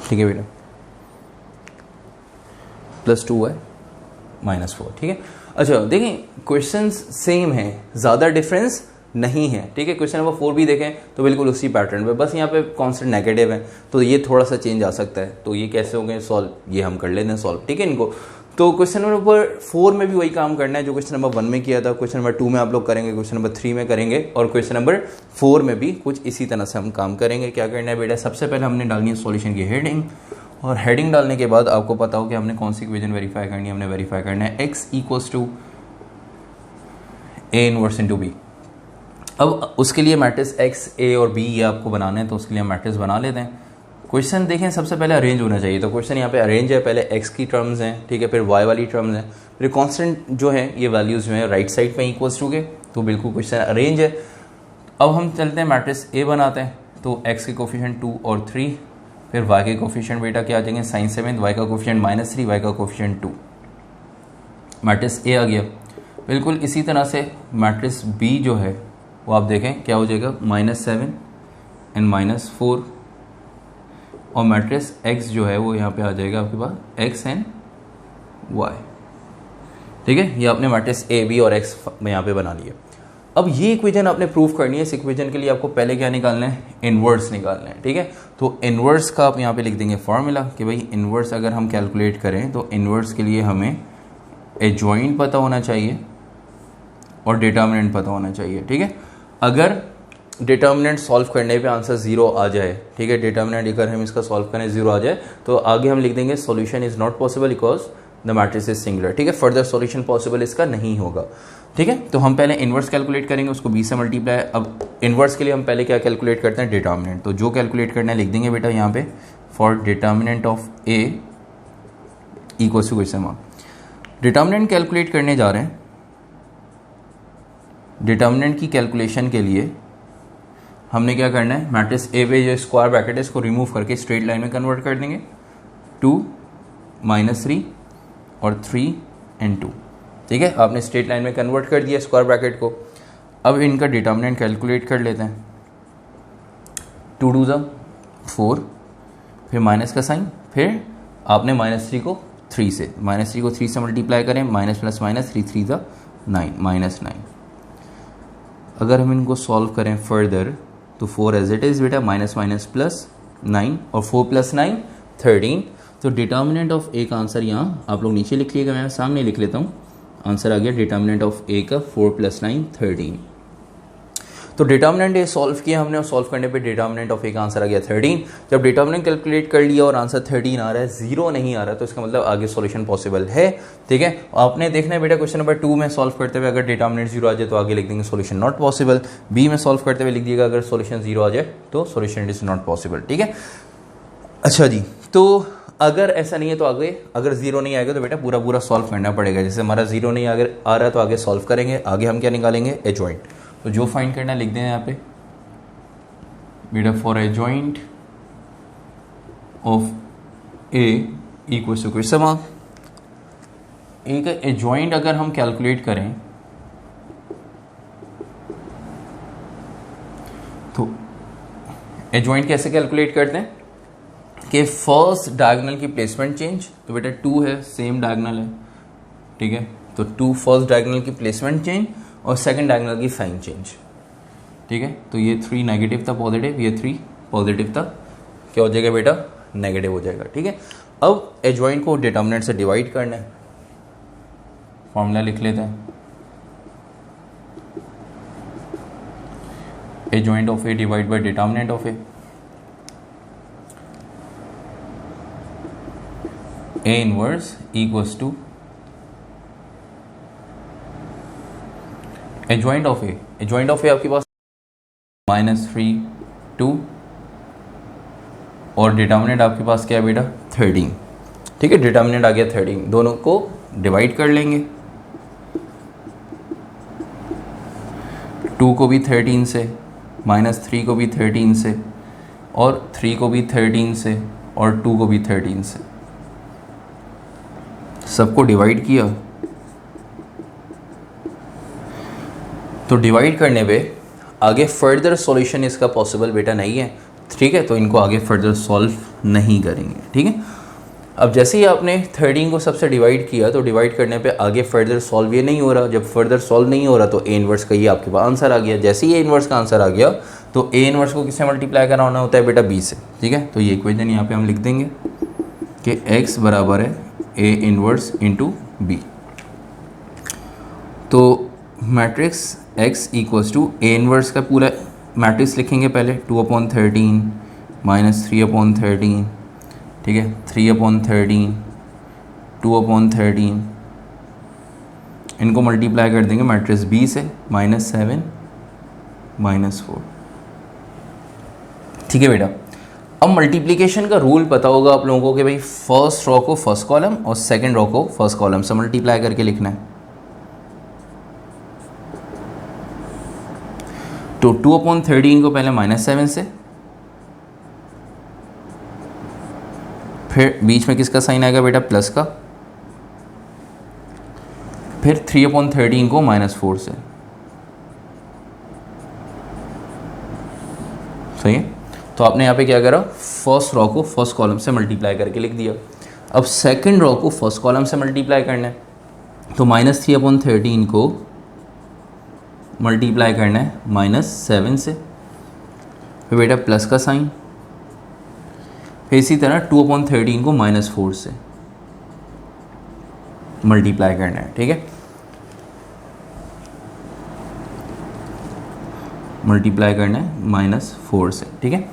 ठीक है बेटा, +2y -4, ठीक है। अच्छा देखें, क्वेश्चंस सेम हैं, ज़्यादा डिफरेंस नहीं है, ठीक है। क्वेश्चन नंबर 4 भी देखें तो बिल्कुल उसी पैटर्न पे, बस यहाँ पे कांस्टेंट नेगेटिव है, तो ये थोड़ा सा चेंज आ सकता है। तो ये कैसे हो गए सॉल्व, ये हम कर लेते हैं सॉल्व, ठीक है इनको। तो क्वेश्चन नंबर 4 में भी वही काम करना है जो क्वेश्चन नंबर 1 में किया था, क्वेश्चन नंबर 2 में आप लोग करेंगे, क्वेश्चन नंबर 3 में करेंगे, और क्वेश्चन नंबर 4 में भी कुछ इसी तरह से हम काम करेंगे। क्या करना है बेटा, सबसे पहले हमने डालनी है सॉल्यूशन की हेडिंग, और हेडिंग डालने के बाद आपको पता हो कि हमने कौन सी इक्वेशन वेरीफाई करनी है। हमने वेरीफाई करना है x = A इनवर्स × B। अब उसके लिए मैट्रिक्स x, A और B ये आपको बनाना है, तो उसके लिए हम मैट्रिक्स बना लेते हैं। क्वेश्चन देखें, सबसे पहले अरेंज होना चाहिए, तो क्वेश्चन यहाँ पे अरेंज है, पहले x की टर्म्स हैं, ठीक है, फिर y वाली टर्म्स हैं, फिर कांस्टेंट जो है ये वैल्यूज़ जो है राइट साइड पे इक्वल्स टू के, तो बिल्कुल क्वेश्चन अरेंज है। अब हम चलते हैं मैट्रिक्स A बनाते हैं, तो x के कोफिशिएंट 2 और 3, फिर y के कोफिशिएंट बेटा क्या आ जाएंगे sin 7, y का कोफिशिएंट -3, y का कोफिशिएंट 2, मैट्रिक्स A आ गया। बिल्कुल इसी तरह से मैट्रिक्स B जो है वो आप देखें क्या हो जाएगा, -7 एंड -4, और मैट्रिक्स X जो है वो यहाँ पे आ जाएगा आपके पास x एंड y, ठीक है। ये आपने मैट्रिक्स A, B और X में यहाँ पे बना लिया। अब ये इक्वेशन आपने प्रूव करनी है। इस इक्वेशन के लिए आपको पहले क्या निकालना है, इनवर्स निकालना है, ठीक है। तो इनवर्स का आप यहाँ पे लिख देंगे फॉर्मूला कि भाई इनवर्स अगर हम कैलकुलेट करें तो इनवर्स के लिए हमें एडजॉइंट पता होना चाहिए और डिटर्मिनेंट पता होना चाहिए, ठीक है। अगर डिटर्मिनेंट सॉल्व करने पे आंसर 0 आ जाए, ठीक है, डिटर्मिनेंट अगर हम इसका सॉल्व करें 0 आ जाए तो आगे हम लिख देंगे solution is not possible because the matrix is singular, ठीक है, फर्दर सॉल्यूशन पॉसिबल इसका नहीं होगा, ठीक है। तो हम पहले इन्वर्स कैलकुलेट करेंगे, उसको 20 से मल्टीप्लाई। अब इन्वर्स के लिए हम पहले क्या कैलकुलेट करते हैं, डिटर्मिनेंट। तो जो कैलकुलेट करना है लिख देंगे बेटा यहाँ पे, for determinant of A equals to question mark. Determinant calculate करने जा रहे हैं। डिटर्मिनेंट की कैलकुलेशन के लिए हमने क्या करना है, मैट्रिक्स ए पे जो स्क्वायर ब्रैकेट है इसको रिमूव करके स्ट्रेट लाइन में कन्वर्ट कर देंगे, 2 -3 और 3 and 2, ठीक है। आपने स्ट्रेट लाइन में कन्वर्ट कर दिया स्क्वायर ब्रैकेट को। अब इनका डिटर्मिनेंट कैलकुलेट कर लेते हैं। 2 2 4, फिर माइनस का साइन, फिर आपने -3 को 3 से, -3 को 3 से मल्टीप्लाई करें, माइनस प्लस माइनस 3 3 9, -9। अगर हम इनको सॉल्व करें फर्दर तो 4 एज इट इज़ बेटा, माइनस माइनस प्लस 9 और 4 + 9 13। तो डिटर्मिनेंट ऑफ ए का आंसर यहाँ आप लोग नीचे लिख लीजिएगा, मैं सामने लिख लेता हूँ। आंसर आ गया डिटर्मिनेंट ऑफ ए का 4 + 9 13। तो डिटर्मिनेंट ए सॉल्व किया हमने और सॉल्व करने पे डिटर्मिनेंट ऑफ ए का आंसर आ गया 13। जब डिटर्मिनेंट कैलकुलेट कर लिया और आंसर 13 आ रहा है, 0 नहीं आ रहा, तो इसका मतलब आगे सॉल्यूशन पॉसिबल है, ठीक है। आपने देखना है बेटा क्वेश्चन नंबर 2 में सॉल्व करते हुए अगर डिटर्मिनेंट 0 आ जाए तो आगे लिख देंगे सॉल्यूशन नॉट पॉसिबल। बी में सॉल्व करते हुए लिख दिएगा अगर सॉल्यूशन 0 आ जाए तो सॉल्यूशन इज नॉट पॉसिबल, ठीक है। अच्छा जी, तो अगर ऐसा नहीं है तो आगे अगर 0 नहीं आएगा तो बेटा पूरा पूरा सॉल्व करना पड़ेगा। जैसे हमारा 0 नहीं अगर आ रहा है तो आगे सॉल्व करेंगे। आगे हम क्या निकालेंगे, एडजॉइंट। तो जो फाइंड करना लिख दें यहाँ पे बेटा, for adjoint of A equals to question mark. A का एडजॉइंट अगर हम कैलकुलेट करें तो एडजॉइंट कैसे कैलकुलेट करते हैं कि फर्स्ट डायगोनल की प्लेसमेंट चेंज, तो बेटा 2 है, सेम डायगोनल है, ठीक है। तो 2 फर्स्ट डायगोनल की प्लेसमेंट चेंज और सेकंड डायगोनल की साइन चेंज, ठीक है। तो ये 3 नेगेटिव था पॉजिटिव, ये 3 पॉजिटिव था, क्या हो जाएगा बेटा, नेगेटिव हो जाएगा, ठीक है। अब एडजॉइंट को डिटर्मिनेंट से डिवाइड करना है, फॉर्मूला लिख लेते हैं। Adjoint of A divide by determinant of A. A inverse equals to adjoint of A. Adjoint of A आपके पास -3 2 और डिटर्मिनेंट आपके पास क्या है बेटा, 13, ठीक है। डिटर्मिनेंट आ गया 13, दोनों को डिवाइड कर लेंगे। 2 को भी 13 से, -3 को भी 13 से, और 3 को भी 13 से, और 2 को भी 13 से, सबको डिवाइड किया। तो डिवाइड करने पे आगे फर्दर सॉल्यूशन इसका पॉसिबल बेटा नहीं है, ठीक है। तो इनको आगे फर्दर सॉल्व नहीं करेंगे, ठीक है। अब जैसे ही आपने 13 को सबसे डिवाइड किया तो डिवाइड करने पे आगे फर्दर सॉल्व ये नहीं हो रहा। जब फर्दर सॉल्व नहीं हो रहा तो ए इनवर्स का ये आपके पास आंसर आ गया। जैसे ही ए इनवर्स का आंसर आ गया तो ए इनवर्स को किससे मल्टीप्लाई कराना होता है बेटा, बी से, ठीक है। तो ये इक्वेशन यहाँ पे हम लिख देंगे कि x बराबर है ए इनवर्स इंटू बी। तो matrix x equals to A inverse का पूरा मैट्रिक्स लिखेंगे पहले, 2/13 -3/13, ठीक है, 3/13 2/13, इनको मल्टीप्लाई कर देंगे मैट्रिक्स बी से, -7 -4, ठीक है बेटा। अब मल्टीप्लिकेशन का रूल पता होगा आप लोगों को कि भाई फर्स्ट रो को फर्स्ट कॉलम और सेकंड रो को फर्स्ट कॉलम से मल्टीप्लाई करके लिखना है। तो 2/13 को पहले -7 से, फिर बीच में किसका साइन आएगा बेटा, प्लस का, फिर 3/13 को -4 से, सही है। तो आपने यहाँ पे क्या करा, फर्स्ट रो को फर्स्ट कॉलम से मल्टीप्लाई करके लिख दिया। अब सेकंड रो को फर्स्ट कॉलम से मल्टीप्लाई करना है, तो -3/13 को मल्टीप्लाई करना है -7 से, फिर बेटा प्लस का साइन, फिर इसी तरह 2/13 को -4 से मल्टीप्लाई करना है, ठीक है। मल्टीप्लाई करना है -4 से, ठीक है।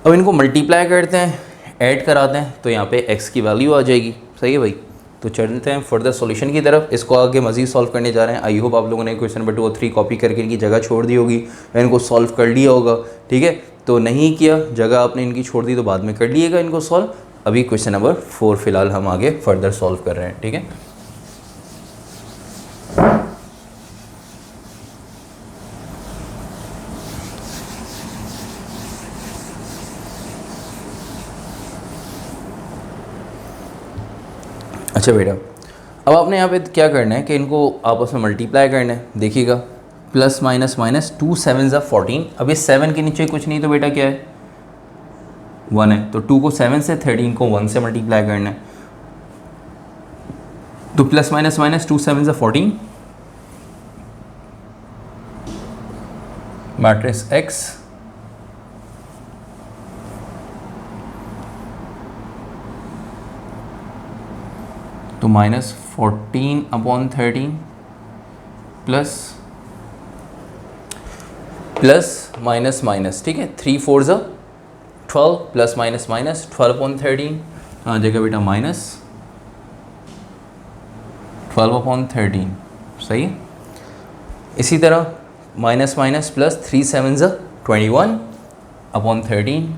अब इनको मल्टीप्लाई करते हैं, ऐड कराते हैं, तो यहाँ पे x की वैल्यू आ जाएगी, सही है भाई। तो चलते हैं फर्दर सॉल्यूशन की तरफ, इसको आगे मजीद सॉल्व करने जा रहे हैं। आई होप आप लोगों ने क्वेश्चन नंबर 2 और 3 कॉपी करके इनकी जगह छोड़ दी होगी या इनको सॉल्व कर लिया होगा, ठीक है। तो नहीं किया, जगह आपने इनकी छोड़ दी, तो बाद में कर लिएगा इनको सॉल्व। अभी क्वेश्चन नंबर 4 फिलहाल हम आगे फर्दर सॉल्व कर रहे हैं, ठीक है। अच्छा बेटा, अब आपने यहाँ पे क्या करना है कि इनको आपस में मल्टीप्लाई करना है। देखिएगा, प्लस माइनस माइनस, 2 7 14। अब ये 7 के नीचे कुछ नहीं, तो बेटा क्या है, 1 है। तो 2 को 7 से, 13 को 1 से मल्टीप्लाई करना है। तो plus minus minus, 2 7 14, matrix x तो -14/13 प्लस माइनस माइनस, ठीक है, 3 4 12 प्लस माइनस माइनस 12/13 आ जाएगा बेटा -12/13, सही है। इसी तरह माइनस माइनस प्लस 3 7 21/13,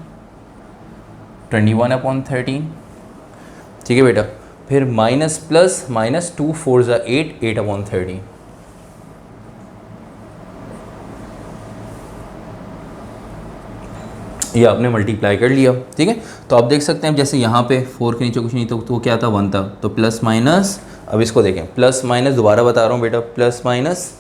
21/13, ठीक है बेटा। फिर माइनस प्लस माइनस 2 4 8, 8/13, ये आपने मल्टीप्लाई कर लिया, ठीक है। तो आप देख सकते हैं जैसे यहाँ पे 4 के नीचे कुछ नहीं, तो क्या था, 1 था। तो प्लस माइनस, अब इसको देखें, प्लस माइनस, दोबारा बता रहा हूँ बेटा, प्लस माइनस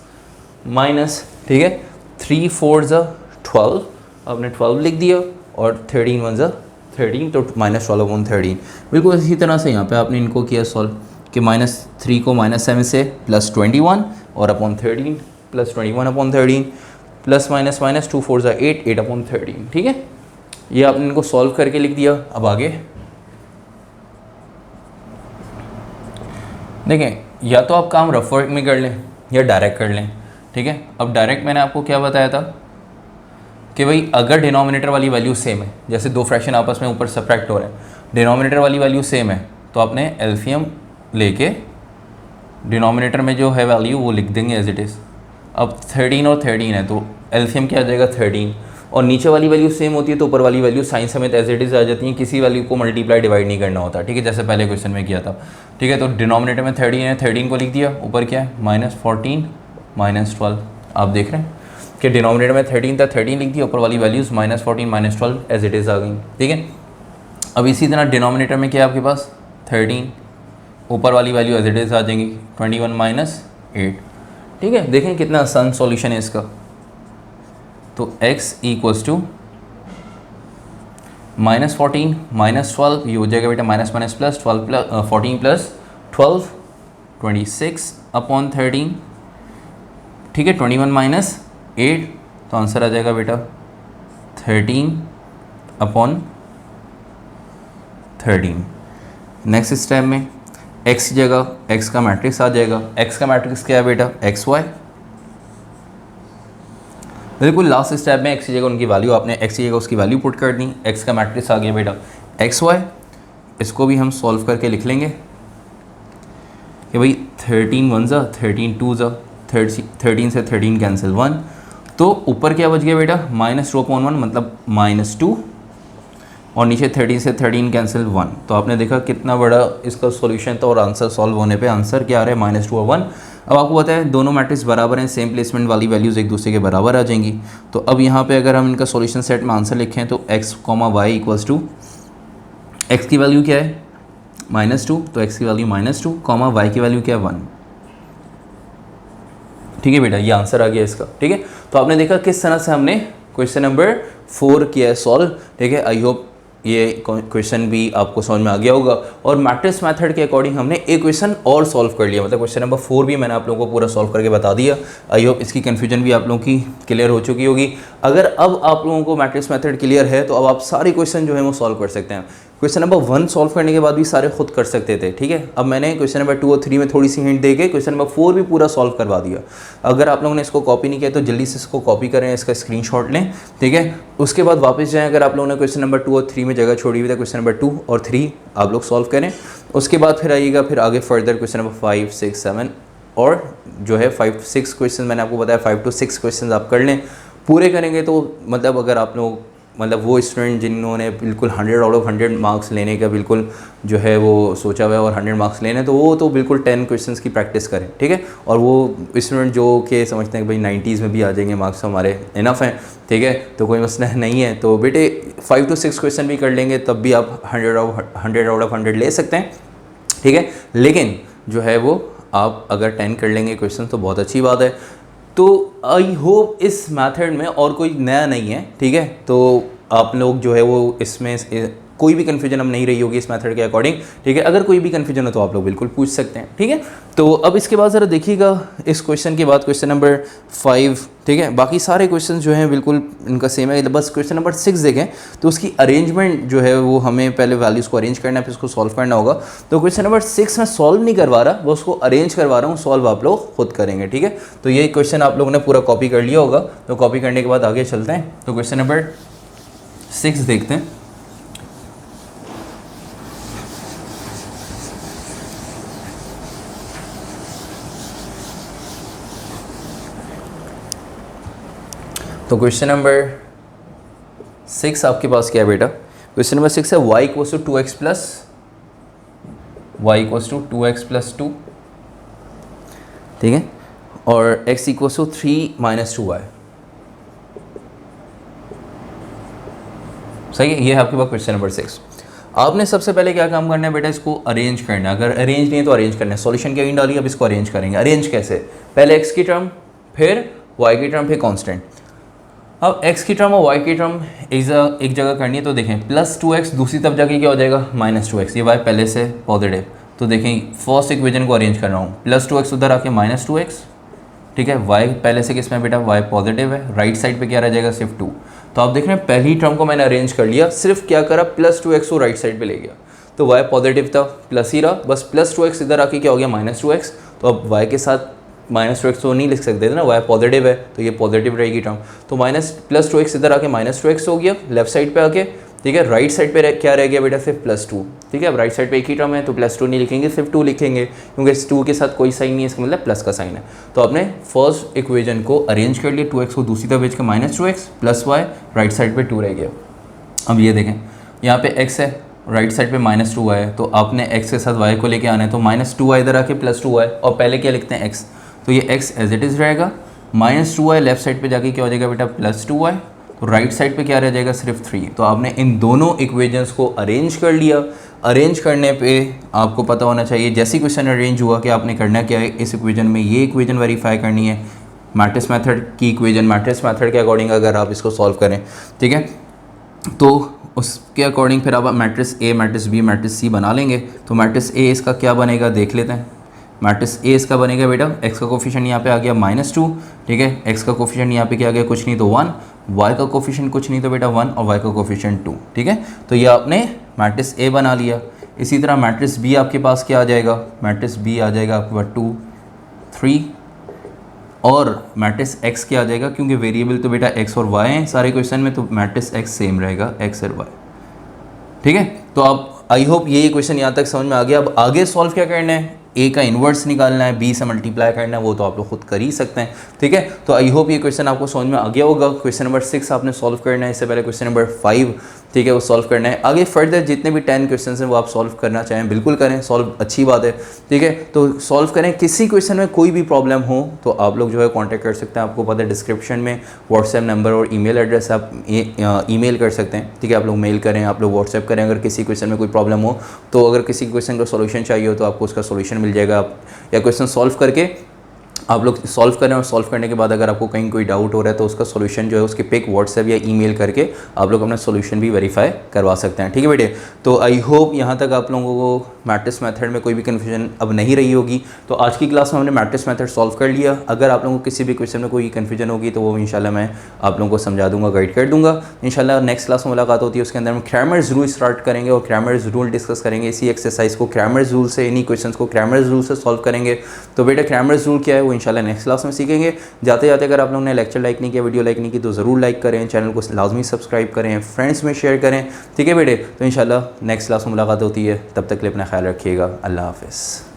माइनस, ठीक है। 3 4 12, आपने 12 लिख दिया, और 13 1 13, तो -12/13। बिल्कुल इसी तरह से यहाँ पे आपने इनको किया सॉल्व कि -3 को -7 से प्लस 21 और upon 13 plus 21/13, plus minus minus 2 4 8, 8/13, ठीक है। ये आपने इनको सॉल्व करके लिख दिया। अब आगे देखें, या तो आप काम रफ वर्क में कर लें या डायरेक्ट कर लें, ठीक है। अब डायरेक्ट मैंने आपको क्या बताया था कि भाई अगर डिनोमिनेटर वाली वैल्यू सेम है, जैसे दो फ्रैक्शन आपस में ऊपर सब्ट्रैक्ट हो रहे हैं, डिनोमिनेटर वाली वैल्यू सेम है, तो आपने एलसीएम लेके डिनोमिनेटर में जो है वैल्यू वो लिख देंगे एज इट इज़। अब 13 और 13 है, तो एलसीएम क्या आ जाएगा 13, और नीचे वाली वैल्यू सेम होती है तो ऊपर वाली वैल्यू साइन समेत एज इट इज़ आ जाती है, किसी वैल्यू को मल्टीप्लाई डिवाइड नहीं करना होता, ठीक है, जैसे पहले क्वेश्चन में किया था, ठीक है। तो डिनोमिनेटर में 13 है, 13 को लिख दिया, ऊपर क्या है -14 -12। आप देख रहे हैं कि डिनोमिनेटर में 13 था, 13 लिख दिया, ऊपर वाली वैल्यूज़ -14 -12 एज इट इज़ आ गई, ठीक है। अब इसी तरह डिनोमिनेटर में क्या है आपके पास 13, ऊपर वाली वैल्यू एज इट इज़ आ जाएंगी 21 -8, ठीक है। देखें कितना आसान सॉल्यूशन है इसका। तो x इक्वल्स टू -14 -12, ये हो जाएगा बेटा minus minus plus 12 plus 14 plus 12, 26/13, ठीक है। 21 -8, तो आंसर आ जाएगा बेटा 13/13। नेक्स्ट स्टेप में x की जगह x का मैट्रिक्स आ जाएगा। x का मैट्रिक्स क्या है बेटा xy। बिल्कुल लास्ट स्टेप में x की जगह उनकी वैल्यू, आपने x की जगह उसकी वैल्यू पुट कर दी, x का मैट्रिक्स आ गया बेटा xy। इसको भी हम सॉल्व करके लिख लेंगे कि भाई 13 1 13 2 13 से 13 कैंसिल 1, तो ऊपर क्या बच गया बेटा -2/1 मतलब -2, और नीचे 13 से 13 कैंसिल 1। तो आपने देखा कितना बड़ा इसका सॉल्यूशन था, और आंसर सॉल्व होने पे आंसर क्या आ रहा है -2/1। अब आपको पता है दोनों मैट्रिक्स बराबर हैं, सेम प्लेसमेंट वाली वैल्यूज़ एक दूसरे के बराबर आ जाएंगी। तो अब यहाँ पे अगर हम इनका सॉल्यूशन सेट में आंसर लिखें तो x, y equals to x की वैल्यू क्या है -2, तो x की वैल्यू -2, y की वैल्यू क्या है 1, ठीक है बेटा, ये आंसर आ गया इसका, ठीक है। तो आपने देखा किस तरह से हमने क्वेश्चन नंबर 4 किया है सॉल्व, ठीक है। आई होप ये क्वेश्चन भी आपको समझ में आ गया होगा, और मैट्रिक्स मेथड के अकॉर्डिंग हमने एक क्वेश्चन और सॉल्व कर लिया, मतलब क्वेश्चन नंबर 4 भी मैंने आप लोगों को पूरा सॉल्व करके बता दिया। आई होप इसकी कन्फ्यूजन भी आप लोगों की क्लियर हो चुकी होगी। अगर अब आप लोगों को मैट्रिक्स मेथड क्लियर है तो अब आप सारे क्वेश्चन जो है वो सॉल्व कर सकते हैं। क्वेश्चन नंबर 1 सॉल्व करने के बाद भी सारे खुद कर सकते थे, ठीक है। अब मैंने क्वेश्चन नंबर 2 और 3 में थोड़ी सी हिंट देके क्वेश्चन नंबर 4 भी पूरा सॉल्व करवा दिया। अगर आप लोगों ने इसको कॉपी नहीं किया तो जल्दी से इसको कॉपी करें, इसका स्क्रीनशॉट लें, ठीक है। उसके बाद वापस जाएं, अगर आप लोगों ने क्वेश्चन नंबर 2 और 3 में जगह छोड़ी हुई है, क्वेश्चन नंबर 2 और 3 आप लोग सॉल्व करें। उसके बाद फिर आइएगा फिर आगे फर्दर क्वेश्चन नंबर 5, 6, 7 और जो है 5, 6 क्वेश्चन मैंने आपको बताया 5 to 6 क्वेश्चन आप कर लें। पूरे करेंगे तो मतलब अगर आप लोग मतलब वो स्टूडेंट जिन्होंने बिल्कुल 100 आउट ऑफ 100 मार्क्स लेने का बिल्कुल जो है वो सोचा हुआ है और 100 मार्क्स लेने, तो वो तो बिल्कुल 10 क्वेश्चंस की प्रैक्टिस करें, ठीक है। और वो स्टूडेंट जो कि समझते हैं कि भाई 90s में भी आ जाएंगे मार्क्स हमारे इनफ हैं, ठीक है, तो कोई मसला नहीं है, तो बेटे 5 to 6 क्वेश्चन भी कर लेंगे तब भी आप 100 आउट ऑफ 100 ले सकते हैं, ठीक है। लेकिन जो है वो आप अगर 10 कर लेंगे क्वेश्चन तो बहुत अच्छी बात है। तो आई होप इस मेथड में और कोई नया नहीं है, ठीक है। तो आप लोग जो है वो इसमें कोई भी कन्फ्यूजन अब नहीं रही होगी इस मेथड के अकॉर्डिंग, ठीक है। अगर कोई भी कन्फ्यूजन हो तो आप लोग बिल्कुल पूछ सकते हैं, ठीक है। तो अब इसके बाद ज़रा देखिएगा इस क्वेश्चन के बाद क्वेश्चन नंबर 5, ठीक है। बाकी सारे क्वेश्चन जो हैं बिल्कुल इनका सेम है, बस क्वेश्चन नंबर 6 देखें तो उसकी अरेंजमेंट जो है वो हमें पहले वैल्यूज़ को अरेंज करना है, फिर उसको सॉल्व करना होगा। तो क्वेश्चन नंबर 6 में सॉल्व नहीं करवा रहा, वो उसको अरेंज करवा रहा हूँ, सॉल्व आप लोग खुद करेंगे, ठीक है। तो ये क्वेश्चन आप लोगों ने पूरा कॉपी कर लिया होगा, तो कॉपी करने के बाद आगे चलते हैं। तो क्वेश्चन नंबर 6 देखते हैं। तो क्वेश्चन नंबर 6 आपके पास क्या है बेटा? क्वेश्चन नंबर 6 है y equals to 2x plus 2, ठीक है, और x equals to 3 minus 2y, सही है। ये है आपके पास क्वेश्चन नंबर 6। आपने सबसे पहले क्या काम करना है बेटा? इसको अरेंज करना है। अगर अरेंज नहीं है तो अरेंज करना है। सॉल्यूशन की डाली, अब इसको अरेंज करेंगे। अरेंज कैसे? पहले x की टर्म, फिर y की टर्म, फिर कांस्टेंट। अब x की टर्म और y की टर्म एक जगह करनी है, तो देखें प्लस 2x दूसरी तरफ जाके क्या हो जाएगा? Minus 2x। ये y पहले से पॉजिटिव, तो देखें फर्स्ट इक्वेशन को अरेंज कर रहा हूँ। प्लस 2x उधर आके माइनस 2x, ठीक है। y पहले से किस में बेटा? y पॉजिटिव है, राइट साइड पे क्या रह जाएगा? सिर्फ 2। तो आप देख रहे हैं पहली टर्म को मैंने अरेंज कर लिया, सिर्फ क्या करा? प्लस 2x को राइट साइड पे ले गया, तो y पॉजिटिव था, प्लस ही रहा, बस प्लस 2x इधर आके क्या हो गया? Minus 2x। तो अब y के साथ माइनस 2x तो नहीं लिख सकते थे ना, y पॉजिटिव है तो ये पॉजिटिव रहेगी टर्म, तो माइनस प्लस 2x इधर आके माइनस 2x हो गया लेफ्ट साइड पे आके, ठीक है। राइट साइड पे क्या रह गया बेटा? सिर्फ प्लस 2, ठीक है। अब राइट साइड पे एक ही टर्म है तो प्लस 2 नहीं लिखेंगे, सिर्फ 2 लिखेंगे, क्योंकि इस 2 के साथ कोई साइन नहीं है, इसका मतलब प्लस का साइन है। तो आपने फर्स्ट इक्वेशन को अरेंज कर लिया, 2x को दूसरी तरफ भेज के minus 2x plus y, right side पे 2 रह गया। अब ये देखें यहाँ पे x है, राइट साइड पे माइनस 2y है, तो आपने x के साथ y को लेके आना है, तो माइनस 2y इधर आके प्लस 2y, और पहले क्या लिखते हैं? x, तो ये x एज इट इज़ रहेगा। माइनस 2y लेफ्ट साइड पे जाके क्या हो जाएगा बेटा? प्लस 2y, तो राइट साइड पे क्या रह जाएगा? सिर्फ 3। तो आपने इन दोनों इक्वेशंस को अरेंज कर लिया। अरेंज करने पे आपको पता होना चाहिए जैसे क्वेश्चन अरेंज हुआ कि आपने करना क्या है, इस इक्वेशन में ये इक्वेशन वेरीफाई करनी है, मैट्रिक्स मेथड की इक्वेशन मैट्रिक्स मेथड के अकॉर्डिंग अगर आप इसको सॉल्व करें, ठीक है, तो उसके अकॉर्डिंग फिर आप matrix A, matrix B, matrix C बना लेंगे। तो मैट्रिक्स ए इसका क्या बनेगा देख लेते हैं। मैट्रिक्स ए इसका बनेगा बेटा, x का कोफिशिएंट यहाँ पे आ गया -2, ठीक है। x का कोफिशिएंट यहाँ पे क्या आ गया? कुछ नहीं तो 1, y का कोफिशिएंट कुछ नहीं तो बेटा 1, और y का कोफिशिएंट 2, ठीक है। तो ये आपने मैट्रिक्स ए बना लिया। इसी तरह मैट्रिक्स बी आपके पास क्या आ जाएगा? मैट्रिक्स बी आ जाएगा आपके पास 2, 3, और मैट्रिक्स x क्या आ जाएगा? क्योंकि वेरिएबल तो बेटा x और y हैं सारे क्वेश्चन में, तो मैट्रिक्स x सेम रहेगा, x और y, ठीक है। तो आप आई होप ये क्वेश्चन यहाँ तक समझ में आ गया। अब आगे सॉल्व क्या करना है? ए का इन्वर्स निकालना है, बी से मल्टीप्लाई करना है, वो तो आप लोग खुद कर ही सकते हैं, ठीक है। तो आई होप ये क्वेश्चन आपको समझ में आ गया होगा। क्वेश्चन नंबर 6 आपने सॉल्व करना है, इससे पहले क्वेश्चन नंबर 5, ठीक है, वो सॉल्व करना है। आगे फर्दर जितने भी 10 क्वेश्चन हैं वो आप सॉल्व करना चाहें बिल्कुल करें, सॉल्व अच्छी बात है, ठीक है। तो सॉल्व करें, किसी क्वेश्चन में कोई भी प्रॉब्लम हो तो आप लोग जो है कॉन्टैक्ट कर सकते हैं। आपको पता है डिस्क्रिप्शन में व्हाट्सएप नंबर और ईमेल एड्रेस, आप ईमेल कर सकते हैं, ठीक है। आप लोग मेल करें, आप लोग व्हाट्सएप करें। अगर किसी क्वेश्चन में कोई प्रॉब्लम हो तो अगर किसी क्वेश्चन का सॉल्यूशन चाहिए हो तो आपको उसका सॉल्यूशन मिल जाएगा। आप या क्वेश्चन सॉल्व करके आप लोग सॉल्व करें और सॉल्व करने के बाद अगर आपको कहीं कोई डाउट हो रहा है तो उसका सॉल्यूशन जो है उसकी पिक व्हाट्सएप या ईमेल करके आप लोग अपना सॉल्यूशन भी वेरीफाई करवा सकते हैं। ठीक है बेटे, तो आई होप यहाँ तक आप लोगों को मैट्रिक्स मेथड में कोई भी कन्फ्यूजन अब नहीं रही होगी। तो आज की क्लास में हमने मैट्रिक्स मेथड सॉल्व कर लिया। अगर आप लोगों को किसी भी क्वेश्चन में कोई कन्फ्यूजन होगी तो वो इंशाल्लाह मैं आप लोगों को समझा दूंगा, गाइड कर दूंगा। इंशाल्लाह नेक्स्ट क्लास में मुलाकात होती है, उसके अंदर हम क्रैमर्स रूल स्टार्ट करेंगे और क्रैमर्स रूल डिस्कस करेंगे। इसी एक्सरसाइज को क्रैमर्स रूल से, इन्हीं क्वेश्चन को क्रैमर्स रूल से सॉल्व करेंगे। तो बेटा क्रैमर्स रूल क्या है वो इंशाल्लाह नेक्स्ट क्लास में सीखेंगे। जाते जाते अगर आप लोगों ने लेक्चर लाइक नहीं किया, वीडियो लाइक नहीं की तो ज़रूर लाइक करें, चैनल को लाजमी सब्सक्राइब करें, फ्रेंड्स में शेयर करें। ठीक है बेटे, तो इंशाल्लाह नेक्स्ट क्लास में मुलाकात होती है, तब तक के लिए अपना ख्याल रखिएगा। अल्लाह हाफ़िज़।